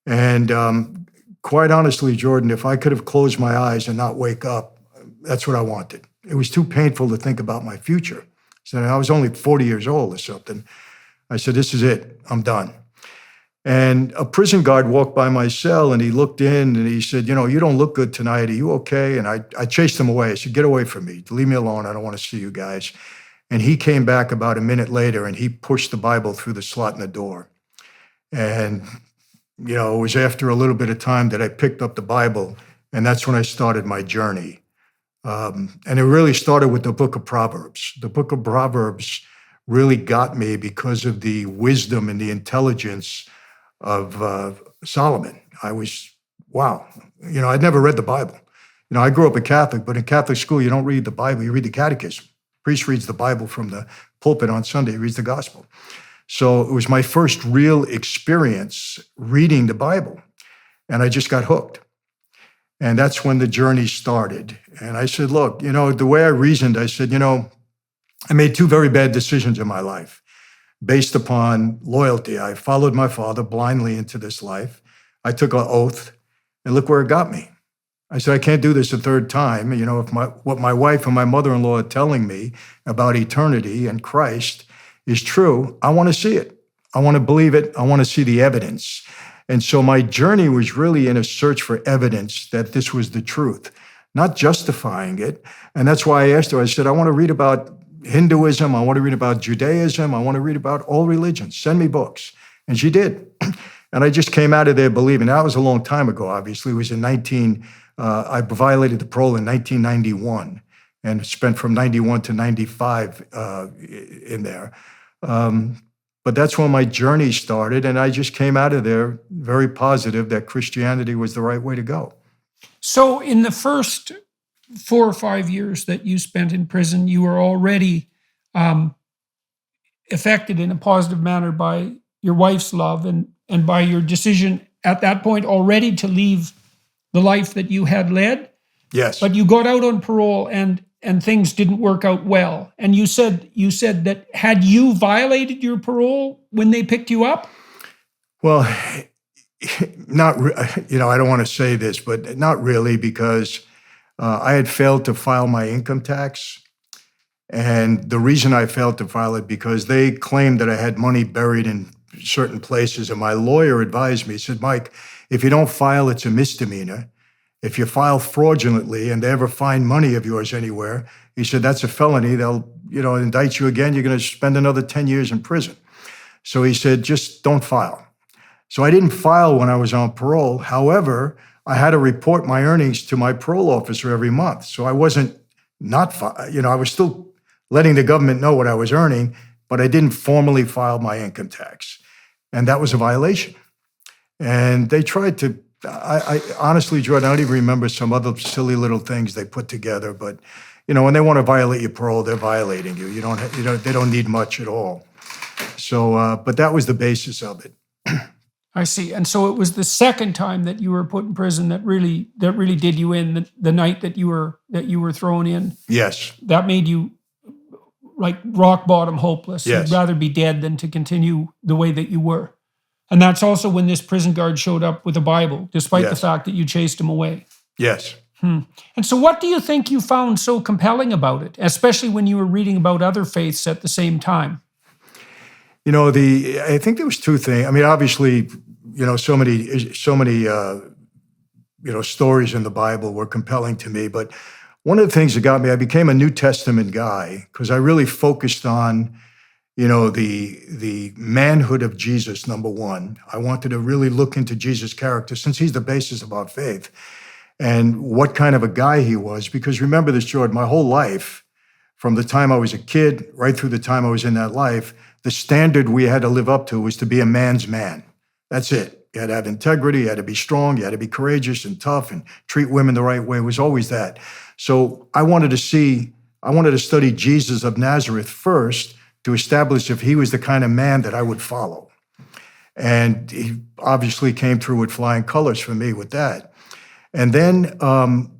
And quite honestly, Jordan, if I could have closed my eyes and not wake up, that's what I wanted. It was too painful to think about my future. So I was only 40 years old or something. I said, this is it. I'm done. And a prison guard walked by my cell and he looked in and he said, you don't look good tonight. Are you okay? And I chased him away. I said, get away from me. Leave me alone. I don't want to see you guys. And he came back about a minute later and he pushed the Bible through the slot in the door. And, it was after a little bit of time that I picked up the Bible, and that's when I started my journey. And it really started with the book of Proverbs. The book of Proverbs really got me because of the wisdom and the intelligence of Solomon. I was, wow. I'd never read the Bible. I grew up a Catholic, but in Catholic school, you don't read the Bible, you read the catechism. Priest reads the Bible from the pulpit on Sunday, he reads the gospel. So it was my first real experience reading the Bible, and I just got hooked. And that's when the journey started. And I said, look, the way I reasoned, I said, I made two very bad decisions in my life based upon loyalty. I followed my father blindly into this life. I took an oath, and look where it got me. I said, I can't do this a third time. If what my wife and my mother-in-law are telling me about eternity and Christ is true, I want to see it. I want to believe it. I want to see the evidence. And so my journey was really in a search for evidence that this was the truth, not justifying it. And that's why I asked her, I said, I want to read about Hinduism. I want to read about Judaism. I want to read about all religions. Send me books. And she did. And I just came out of there believing. That was a long time ago, obviously. It was in I violated the parole in 1991 and spent from 91 to 95 in there. But that's when my journey started, and I just came out of there very positive that Christianity was the right way to go. So in the first 4 or 5 years that you spent in prison, you were already affected in a positive manner by your wife's love and by your decision at that point already to leave the life that you had led. Yes. But you got out on parole and things didn't work out well. And you said that had you violated your parole when they picked you up? Well, I don't want to say this, but not really, because I had failed to file my income tax. And the reason I failed to file it because they claimed that I had money buried in certain places. And my lawyer advised me, he said, Mike, if you don't file, it's a misdemeanor. If you file fraudulently and they ever find money of yours anywhere, he said, that's a felony. They'll, indict you again. You're going to spend another 10 years in prison. So he said, just don't file. So I didn't file when I was on parole. However, I had to report my earnings to my parole officer every month. So I wasn't I was still letting the government know what I was earning, but I didn't formally file my income tax. And that was a violation. And they tried to, I honestly, Jordan, I don't even remember some other silly little things they put together. But, when they want to violate your parole, they're violating you. They don't need much at all. So, but that was the basis of it. I see. And so it was the second time that you were put in prison that really did you in, the night that you were thrown in. Yes. That made you like rock bottom hopeless. Yes. You'd rather be dead than to continue the way that you were. And that's also when this prison guard showed up with a Bible, despite the Yes. fact that you chased him away. Yes. And so what do you think you found so compelling about it, especially when you were reading about other faiths at the same time? I think there was two things. I mean, obviously, so many stories in the Bible were compelling to me. But one of the things that got me, I became a New Testament guy because I really focused on, the manhood of Jesus, number one. I wanted to really look into Jesus' character since he's the basis of our faith and what kind of a guy he was. Because remember this, Jordan, my whole life, from the time I was a kid right through the time I was in that life, the standard we had to live up to was to be a man's man. That's it. You had to have integrity, you had to be strong, you had to be courageous and tough and treat women the right way. It was always that. So I wanted to study Jesus of Nazareth first to establish if he was the kind of man that I would follow. And he obviously came through with flying colors for me with that. And then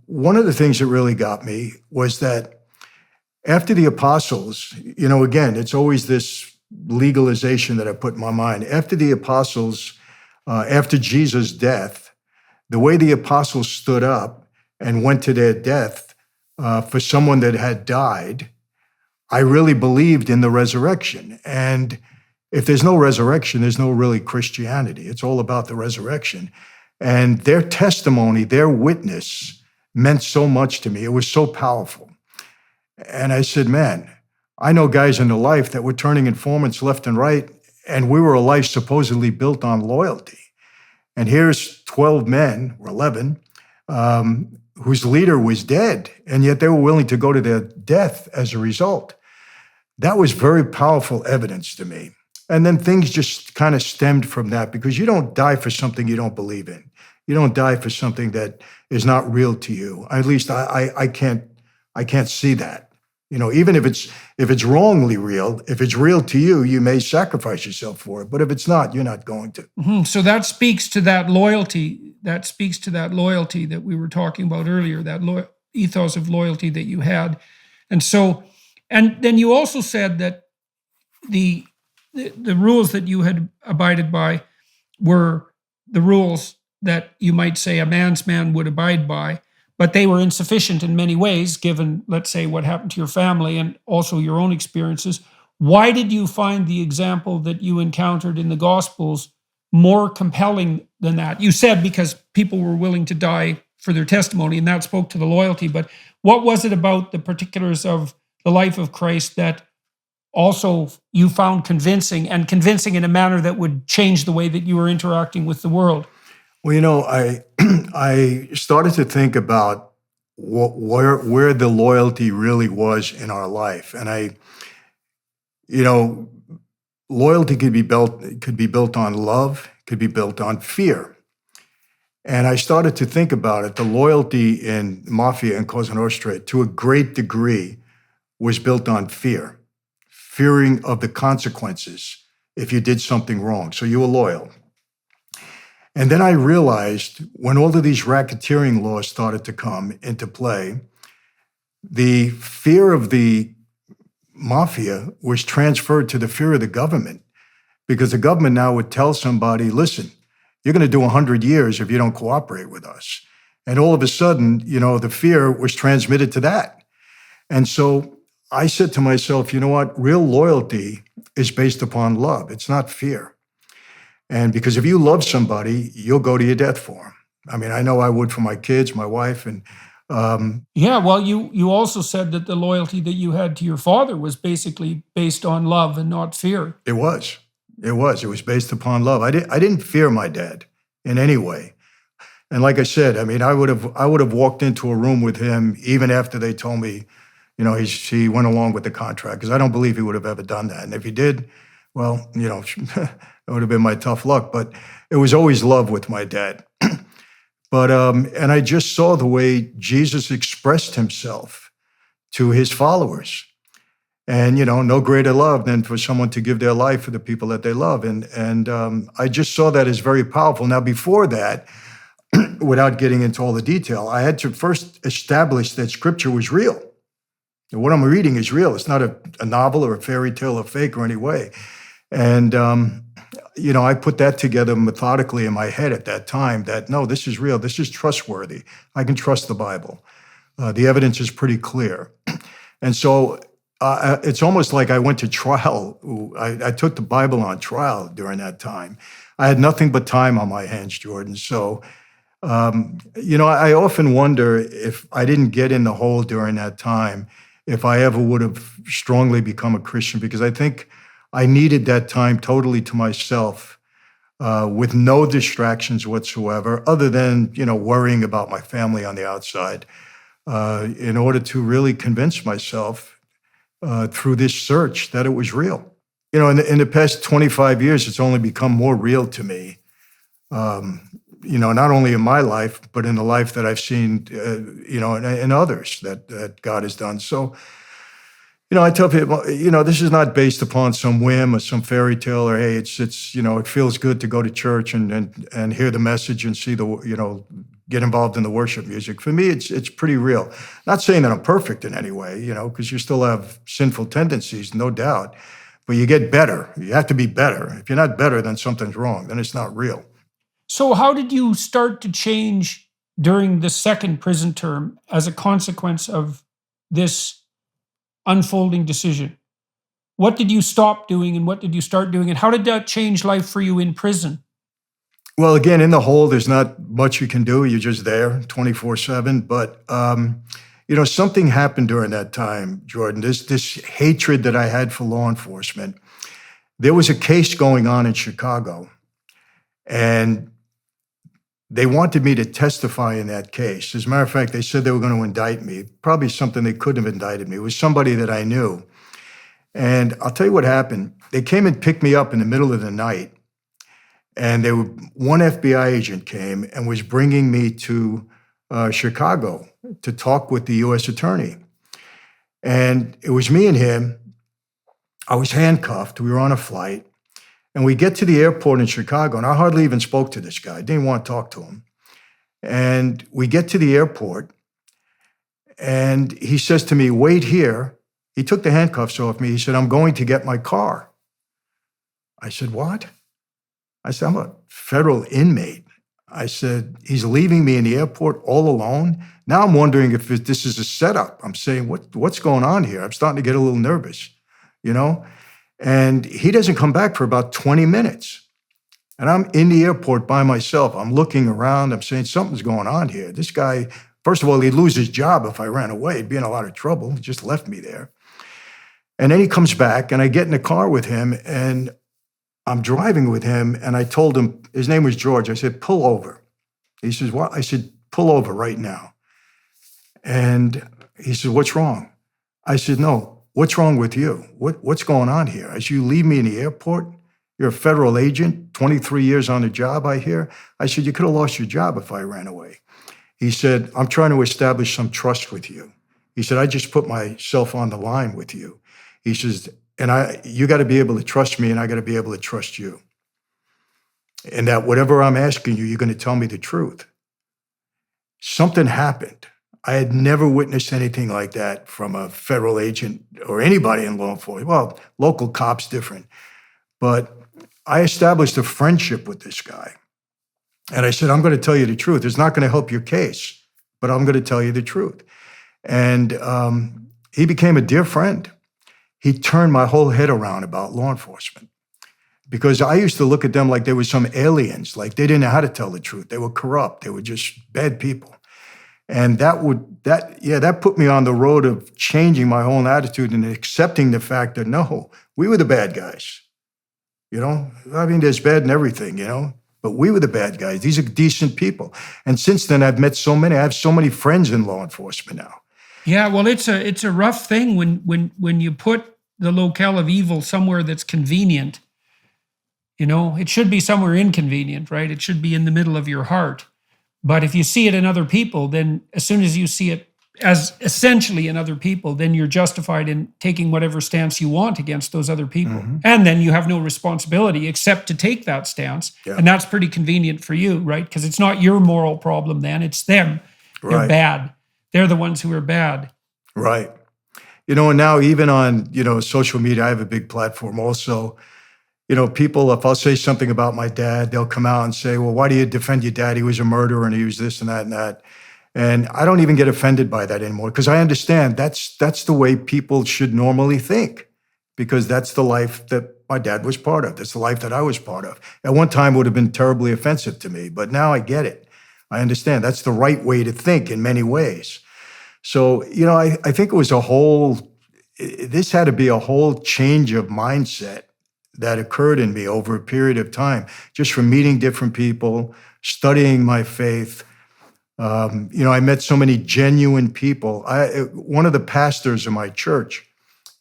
one of the things that really got me was that after the apostles, again, it's always this legalization that I put in my mind. After the apostles, after Jesus' death, the way the apostles stood up and went to their death for someone that had died, I really believed in the resurrection. And if there's no resurrection, there's no really Christianity. It's all about the resurrection. And their testimony, their witness meant so much to me. It was so powerful. And I said, man, I know guys in the life that were turning informants left and right, and we were a life supposedly built on loyalty. And here's 12 men, or 11, whose leader was dead, and yet they were willing to go to their death as a result. That was very powerful evidence to me. And then things just kind of stemmed from that, because you don't die for something you don't believe in. You don't die for something that is not real to you. At least I can't see that. Even if it's wrongly real, if it's real to you, you may sacrifice yourself for it. But if it's not, you're not going to. Mm-hmm. So that speaks to that loyalty. That speaks to that loyalty that we were talking about earlier, that ethos of loyalty that you had. And so, and then you also said that the rules that you had abided by were the rules that you might say a man's man would abide by, but they were insufficient in many ways, given, let's say, what happened to your family and also your own experiences. Why did you find the example that you encountered in the Gospels more compelling than that? You said because people were willing to die for their testimony, and that spoke to the loyalty, but what was it about the particulars of the life of Christ that also you found convincing in a manner that would change the way that you were interacting with the world? Well, I started to think about where the loyalty really was in our life, and loyalty could be built on love, could be built on fear. And I started to think about it. The loyalty in Mafia and Cosa Nostra, to a great degree, was built on fear, fearing of the consequences if you did something wrong. So you were loyal. And then I realized when all of these racketeering laws started to come into play, the fear of the Mafia was transferred to the fear of the government, because the government now would tell somebody, listen, you're going to do 100 years if you don't cooperate with us. And all of a sudden, the fear was transmitted to that. And so I said to myself, you know what? Real loyalty is based upon love. It's not fear. And because if you love somebody, you'll go to your death for them. I mean, I know I would for my kids, my wife, and yeah, well, you also said that the loyalty that you had to your father was basically based on love and not fear. It was based upon love. I didn't fear my dad in any way. And like I said, I mean, I would have walked into a room with him even after they told me, he went along with the contract, because I don't believe he would have ever done that. And if he did, well, it would have been my tough luck. But it was always love with my dad. But and I just saw the way Jesus expressed himself to his followers. And, no greater love than for someone to give their life for the people that they love. And I just saw that as very powerful. Now, before that, without getting into all the detail, I had to first establish that Scripture was real. And what I'm reading is real. It's not a novel or a fairy tale or fake or any way. And, I put that together methodically in my head at that time that, no, this is real. This is trustworthy. I can trust the Bible. The evidence is pretty clear. And so it's almost like I went to trial. I took the Bible on trial during that time. I had nothing but time on my hands, Jordan. So, I often wonder if I didn't get in the hole during that time, if I ever would have strongly become a Christian, because I think I needed that time totally to myself, with no distractions whatsoever, other than, worrying about my family on the outside, in order to really convince myself through this search that it was real. In the past 25 years, it's only become more real to me, not only in my life, but in the life that I've seen, in others that God has done. So, I tell people, this is not based upon some whim or some fairy tale, or, hey, it's it feels good to go to church and hear the message and see get involved in the worship music. For me, it's pretty real. Not saying that I'm perfect in any way, because you still have sinful tendencies, no doubt, but you get better. You have to be better. If you're not better, then something's wrong. Then it's not real. So how did you start to change during the second prison term as a consequence of this unfolding decision? What did you stop doing and what did you start doing? And how did that change life for you in prison? Well, again, in the hole, there's not much you can do. You're just there 24/7. But, something happened during that time, Jordan. This hatred that I had for law enforcement. There was a case going on in Chicago, and they wanted me to testify in that case. As a matter of fact, they said they were going to indict me, probably something they couldn't have indicted me. It was somebody that I knew. And I'll tell you what happened. They came and picked me up in the middle of the night. And one FBI agent came and was bringing me to Chicago to talk with the U.S. attorney. And it was me and him. I was handcuffed. We were on a flight. And we get to the airport in Chicago, and I hardly even spoke to this guy. I didn't want to talk to him. And we get to the airport, and he says to me, wait here. He took the handcuffs off me. He said, I'm going to get my car. I said, what? I said, I'm a federal inmate. I said, he's leaving me in the airport all alone. Now I'm wondering if this is a setup. I'm saying, what's going on here? I'm starting to get a little nervous, you know? And he doesn't come back for about 20 minutes. And I'm in the airport by myself. I'm looking around. I'm saying, something's going on here. This guy, first of all, he'd lose his job if I ran away. He'd be in a lot of trouble. He just left me there. And then he comes back, and I get in the car with him, and I'm driving with him, and I told him, his name was George. I said, pull over. He says, what? I said, pull over right now. And he said, what's wrong? I said, no, what's wrong with you? What's going on here? As you leave me in the airport, you're a federal agent, 23 years on the job, I hear. I said, you could have lost your job if I ran away. He said, I'm trying to establish some trust with you. He said, I just put myself on the line with you. He says, and you got to be able to trust me, and I got to be able to trust you. And that whatever I'm asking you, you're going to tell me the truth. Something happened. I had never witnessed anything like that from a federal agent or anybody in law enforcement. Well, local cops, different. But I established a friendship with this guy. And I said, I'm going to tell you the truth. It's not going to help your case, but I'm going to tell you the truth. And he became a dear friend. He turned my whole head around about law enforcement, because I used to look at them like they were some aliens, like they didn't know how to tell the truth. They were corrupt. They were just bad people. And that put me on the road of changing my whole attitude and accepting the fact that, no, we were the bad guys. You know, I mean, there's bad in everything, you know, but we were the bad guys. These are decent people. And since then, I've met so many. I have so many friends in law enforcement now. Yeah, well, it's a rough thing when you put the locale of evil somewhere that's convenient. You know, it should be somewhere inconvenient, right? It should be in the middle of your heart. But if you see it in other people, then as soon as you see it as essentially in other people, then you're justified in taking whatever stance you want against those other people. Mm-hmm. And then you have no responsibility except to take that stance. Yeah. And that's pretty convenient for you, right? Because it's not your moral problem then, it's them. Right. They're bad. They're the ones who are bad. Right. You know, and now even on, social media, I have a big platform also. People, if I'll say something about my dad, they'll come out and say, well, why do you defend your dad? He was a murderer and he was this and that and that. And I don't even get offended by that anymore, because I understand that's the way people should normally think, because that's the life that my dad was part of. That's the life that I was part of. At one time, it would have been terribly offensive to me, but now I get it. I understand that's the right way to think in many ways. So, I think it was this had to be a whole change of mindset that occurred in me over a period of time, just from meeting different people, studying my faith. I met so many genuine people. One of the pastors of my church,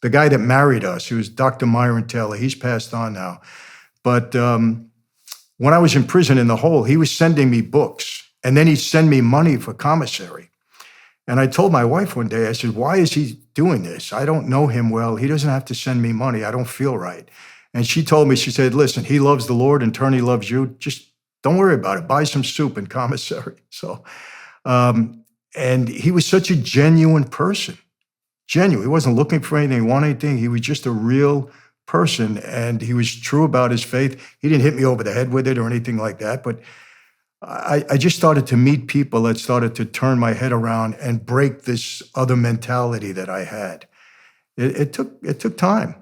the guy that married us, who was Dr. Myron Taylor, he's passed on now. But when I was in prison in the hole, he was sending me books, and then he'd send me money for commissary. And I told my wife one day, I said, why is he doing this? I don't know him well. He doesn't have to send me money. I don't feel right. And she told me, she said, listen, he loves the Lord, in turn he loves you. Just don't worry about it. Buy some soup and commissary. So, and he was such a genuine person. Genuine. He wasn't looking for anything, he wanted anything. He was just a real person, and he was true about his faith. He didn't hit me over the head with it or anything like that, but I just started to meet people that started to turn my head around and break this other mentality that I had. It took time.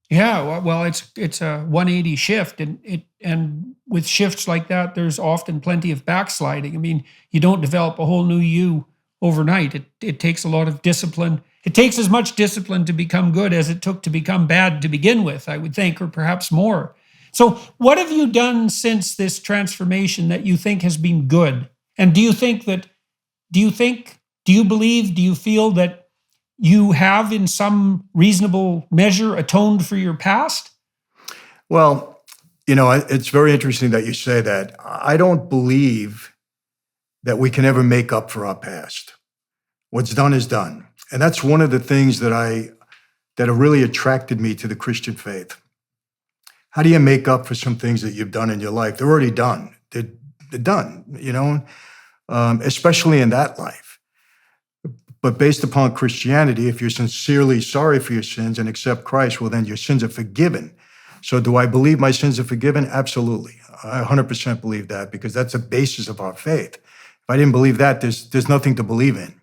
Yeah, well, it's a 180 shift, and with shifts like that, there's often plenty of backsliding. I mean, you don't develop a whole new you overnight. It takes a lot of discipline. It takes as much discipline to become good as it took to become bad to begin with, I would think, or perhaps more. So what have you done since this transformation that you think has been good? And do you believe, do you feel that you have in some reasonable measure atoned for your past? Well, it's very interesting that you say that. I don't believe that we can ever make up for our past. What's done is done. And that's one of the things that have really attracted me to the Christian faith. How do you make up for some things that you've done in your life? They're already done. They're done, especially in that life. But based upon Christianity, if you're sincerely sorry for your sins and accept Christ, well, then your sins are forgiven. So do I believe my sins are forgiven? Absolutely. I 100% believe that, because that's the basis of our faith. If I didn't believe that, there's nothing to believe in.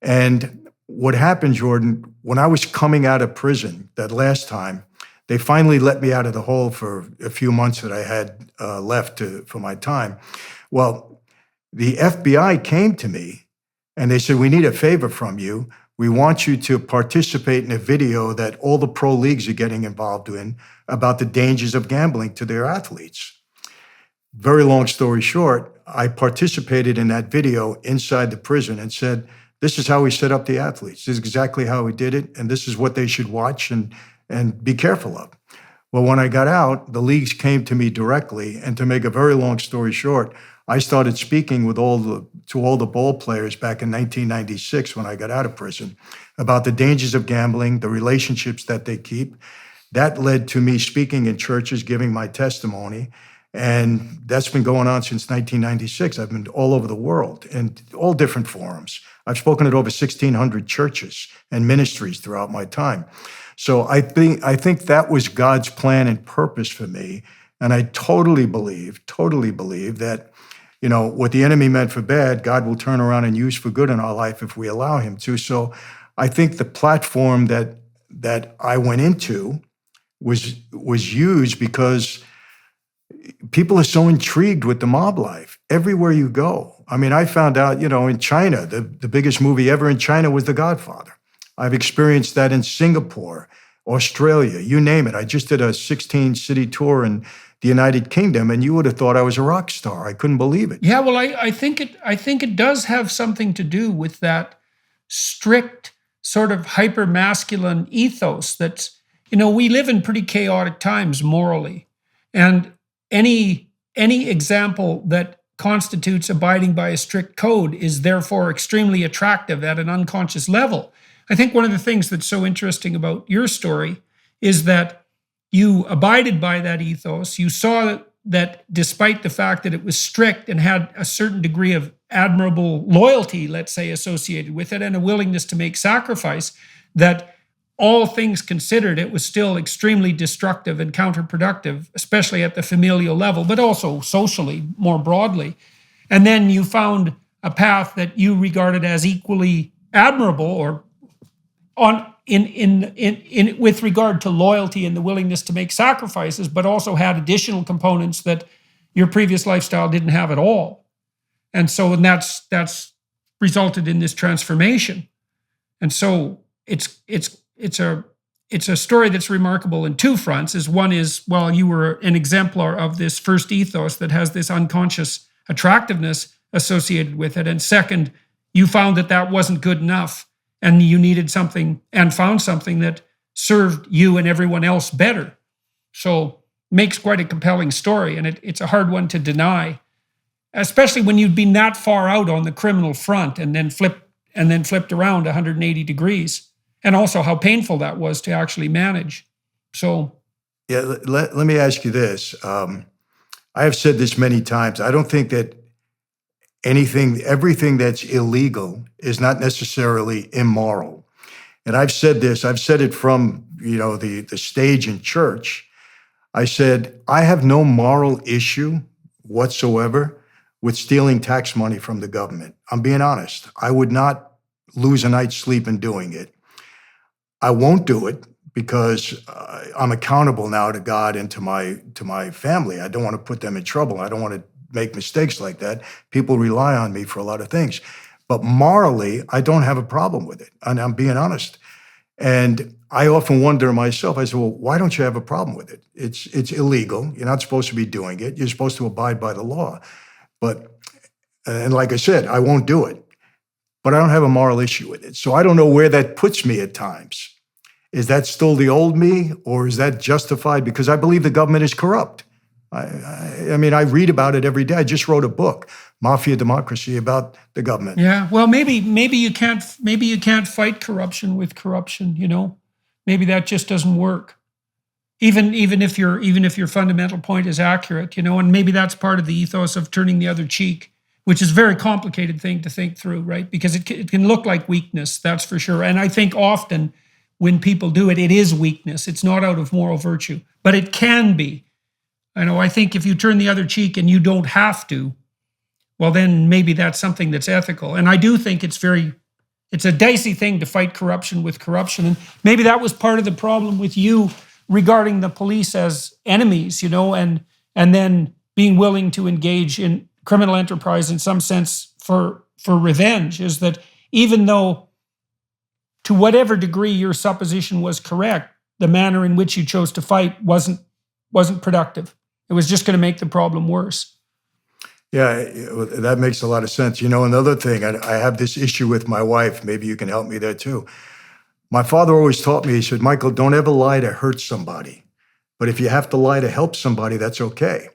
And what happened, Jordan, when I was coming out of prison that last time, they finally let me out of the hole for a few months that I had left for my time. Well, the FBI came to me and they said, we need a favor from you. We want you to participate in a video that all the pro leagues are getting involved in about the dangers of gambling to their athletes. Very long story short, I participated in that video inside the prison and said, this is how we set up the athletes. This is exactly how we did it. And this is what they should watch and be careful of. Well, when I got out, the leagues came to me directly. And to make a very long story short, I started speaking to all the ball players back in 1996 when I got out of prison about the dangers of gambling, the relationships that they keep. That led to me speaking in churches, giving my testimony. And that's been going on since 1996. I've been all over the world in all different forums. I've spoken at over 1,600 churches and ministries throughout my time. So I think that was God's plan and purpose for me. And I totally believe that, what the enemy meant for bad, God will turn around and use for good in our life if we allow him to. So I think the platform that I went into was used because people are so intrigued with the mob life everywhere you go. I mean, I found out, in China, the biggest movie ever in China was The Godfather. I've experienced that in Singapore, Australia, you name it. I just did a 16-city tour in the United Kingdom, and you would have thought I was a rock star. I couldn't believe it. Yeah, well, I think it does have something to do with that strict sort of hyper-masculine ethos that's, we live in pretty chaotic times morally. And any example that constitutes abiding by a strict code is therefore extremely attractive at an unconscious level. I think one of the things that's so interesting about your story is that you abided by that ethos. You saw that despite the fact that it was strict and had a certain degree of admirable loyalty, let's say, associated with it, and a willingness to make sacrifice, that all things considered, it was still extremely destructive and counterproductive, especially at the familial level, but also socially, more broadly. And then you found a path that you regarded as equally admirable, or with regard to loyalty and the willingness to make sacrifices, but also had additional components that your previous lifestyle didn't have at all. And that's resulted in this transformation. And so it's a story that's remarkable in two fronts. One is, well, you were an exemplar of this first ethos that has this unconscious attractiveness associated with it. And second, you found that wasn't good enough, and you needed something and found something that served you and everyone else better. So makes quite a compelling story, and it's a hard one to deny, especially when you'd been that far out on the criminal front and then flipped around 180 degrees. And also how painful that was to actually manage. So, yeah, let me ask you this. I have said this many times. I don't think that everything that's illegal is not necessarily immoral. And I've said this. I've said it from the stage in church. I said I have no moral issue whatsoever with stealing tax money from the government. I'm being honest. I would not lose a night's sleep in doing it. I won't do it because I'm accountable now to God and to my family. I don't want to put them in trouble. I don't want to make mistakes like that. People rely on me for a lot of things. But morally, I don't have a problem with it. And I'm being honest. And I often wonder myself, I say, well, why don't you have a problem with it? It's illegal. You're not supposed to be doing it. You're supposed to abide by the law. And like I said, I won't do it. but I don't have a moral issue with it. So I don't know where that puts me at times. Is that still the old me, or is that justified? Because I believe the government is corrupt. I mean, I read about it every day. I just wrote a book, Mafia Democracy, about the government. Yeah, well, maybe you can't fight corruption with corruption. You know, maybe that just doesn't work. Even if your fundamental point is accurate, you know, and maybe that's part of the ethos of turning the other cheek, which is a very complicated thing to think through, right? Because it can look like weakness, that's for sure. And I think often when people do it, it is weakness. It's not out of moral virtue, but it can be. I think if you turn the other cheek and you don't have to, well, then maybe that's something that's ethical. And I do think it's a dicey thing to fight corruption with corruption. And maybe that was part of the problem with you regarding the police as enemies, you know, and then being willing to engage in criminal enterprise in some sense for revenge, is that even though to whatever degree your supposition was correct, the manner in which you chose to fight wasn't productive. It was just going to make the problem worse. Yeah, that makes a lot of sense. You know, another thing, I have this issue with my wife. Maybe you can help me there too. My father always taught me, he said, Michael, don't ever lie to hurt somebody. But if you have to lie to help somebody, that's okay.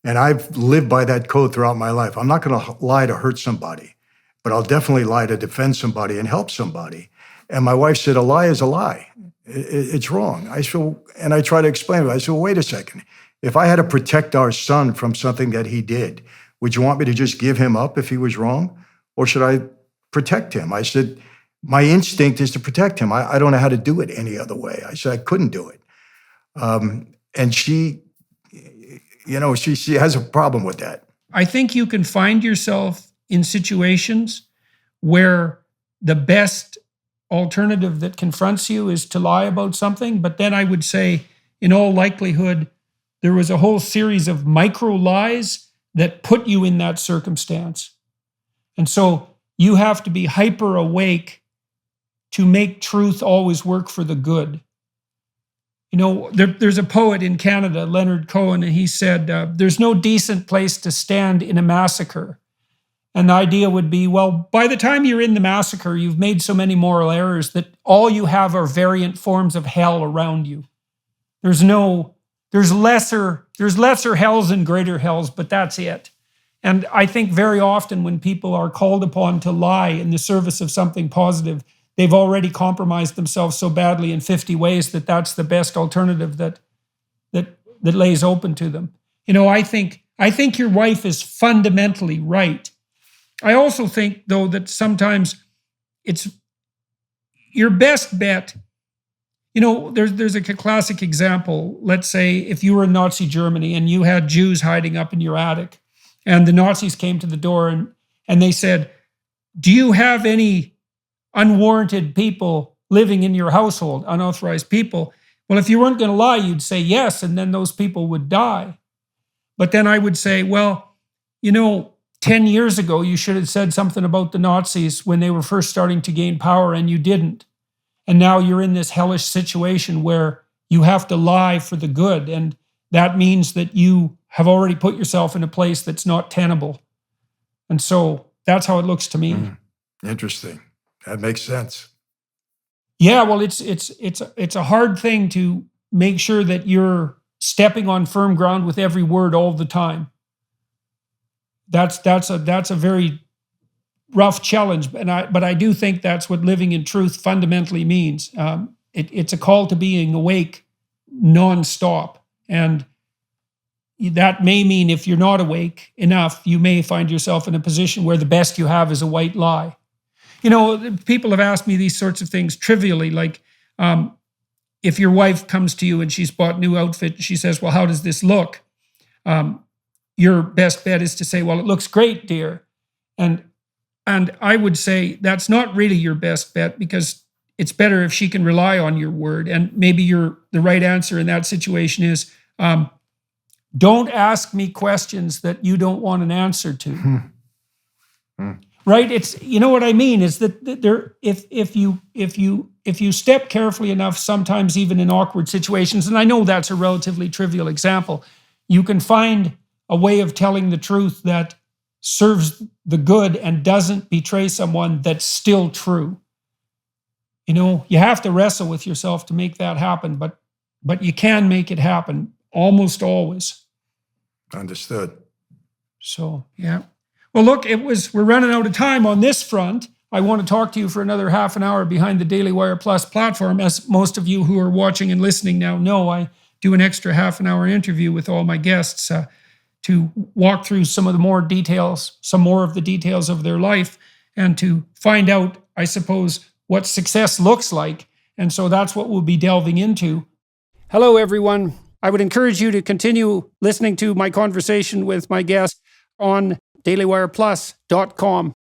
And I've lived by that code throughout my life. I'm not going to lie to hurt somebody, but I'll definitely lie to defend somebody and help somebody. And my wife said, a lie is a lie. It's wrong. And I try to explain it. I said, well, wait a second. If I had to protect our son from something that he did, would you want me to just give him up if he was wrong? Or should I protect him? I said, my instinct is to protect him. I don't know how to do it any other way. I said, I couldn't do it. And she, you know, she has a problem with that. I think you can find yourself in situations where the best alternative that confronts you is to lie about something. But then I would say, in all likelihood, there was a whole series of micro lies that put you in that circumstance. And so you have to be hyper awake to make truth always work for the good. You know, there's a poet in Canada, Leonard Cohen, and he said, there's no decent place to stand in a massacre. And the idea would be, well, by the time you're in the massacre, you've made so many moral errors that all you have are variant forms of hell around you. There's lesser hells and greater hells, but that's it. And I think very often when people are called upon to lie in the service of something positive, they've already compromised themselves so badly in 50 ways that that's the best alternative that lays open to them. You know, I think your wife is fundamentally right. I also think, though, that sometimes it's your best bet. You know, there's a classic example. Let's say if you were in Nazi Germany and you had Jews hiding up in your attic, and the Nazis came to the door and they said, do you have any unwarranted people living in your household, unauthorized people? Well, if you weren't going to lie, you'd say yes, and then those people would die. But then I would say, well, you know, 10 years ago, you should have said something about the Nazis when they were first starting to gain power, and you didn't. And now you're in this hellish situation where you have to lie for the good. And that means that you have already put yourself in a place that's not tenable. And so that's how it looks to me. Interesting. That makes sense. Yeah, well, it's a hard thing to make sure that you're stepping on firm ground with every word all the time. That's a very rough challenge, but I do think that's what living in truth fundamentally means. It's a call to being awake nonstop, and that may mean if you're not awake enough, you may find yourself in a position where the best you have is a white lie. You know, people have asked me these sorts of things trivially, like if your wife comes to you and she's bought a new outfit, and she says, well, how does this look? Your best bet is to say, well, it looks great, dear. And I would say that's not really your best bet, because it's better if she can rely on your word. And maybe the right answer in that situation is, don't ask me questions that you don't want an answer to. Right? It's, you know what I mean, is that there, if you step carefully enough, sometimes even in awkward situations, and I know that's a relatively trivial example, you can find a way of telling the truth that serves the good and doesn't betray someone that's still true. You know, you have to wrestle with yourself to make that happen, but you can make it happen almost always. Understood. So, yeah. Well, look, we're running out of time on this front. I want to talk to you for another half an hour behind the Daily Wire Plus platform. As most of you who are watching and listening now know, I do an extra half an hour interview with all my guests to walk through some more of the details of their life, and to find out, I suppose, what success looks like. And so that's what we'll be delving into. Hello, everyone. I would encourage you to continue listening to my conversation with my guest on dailywireplus.com.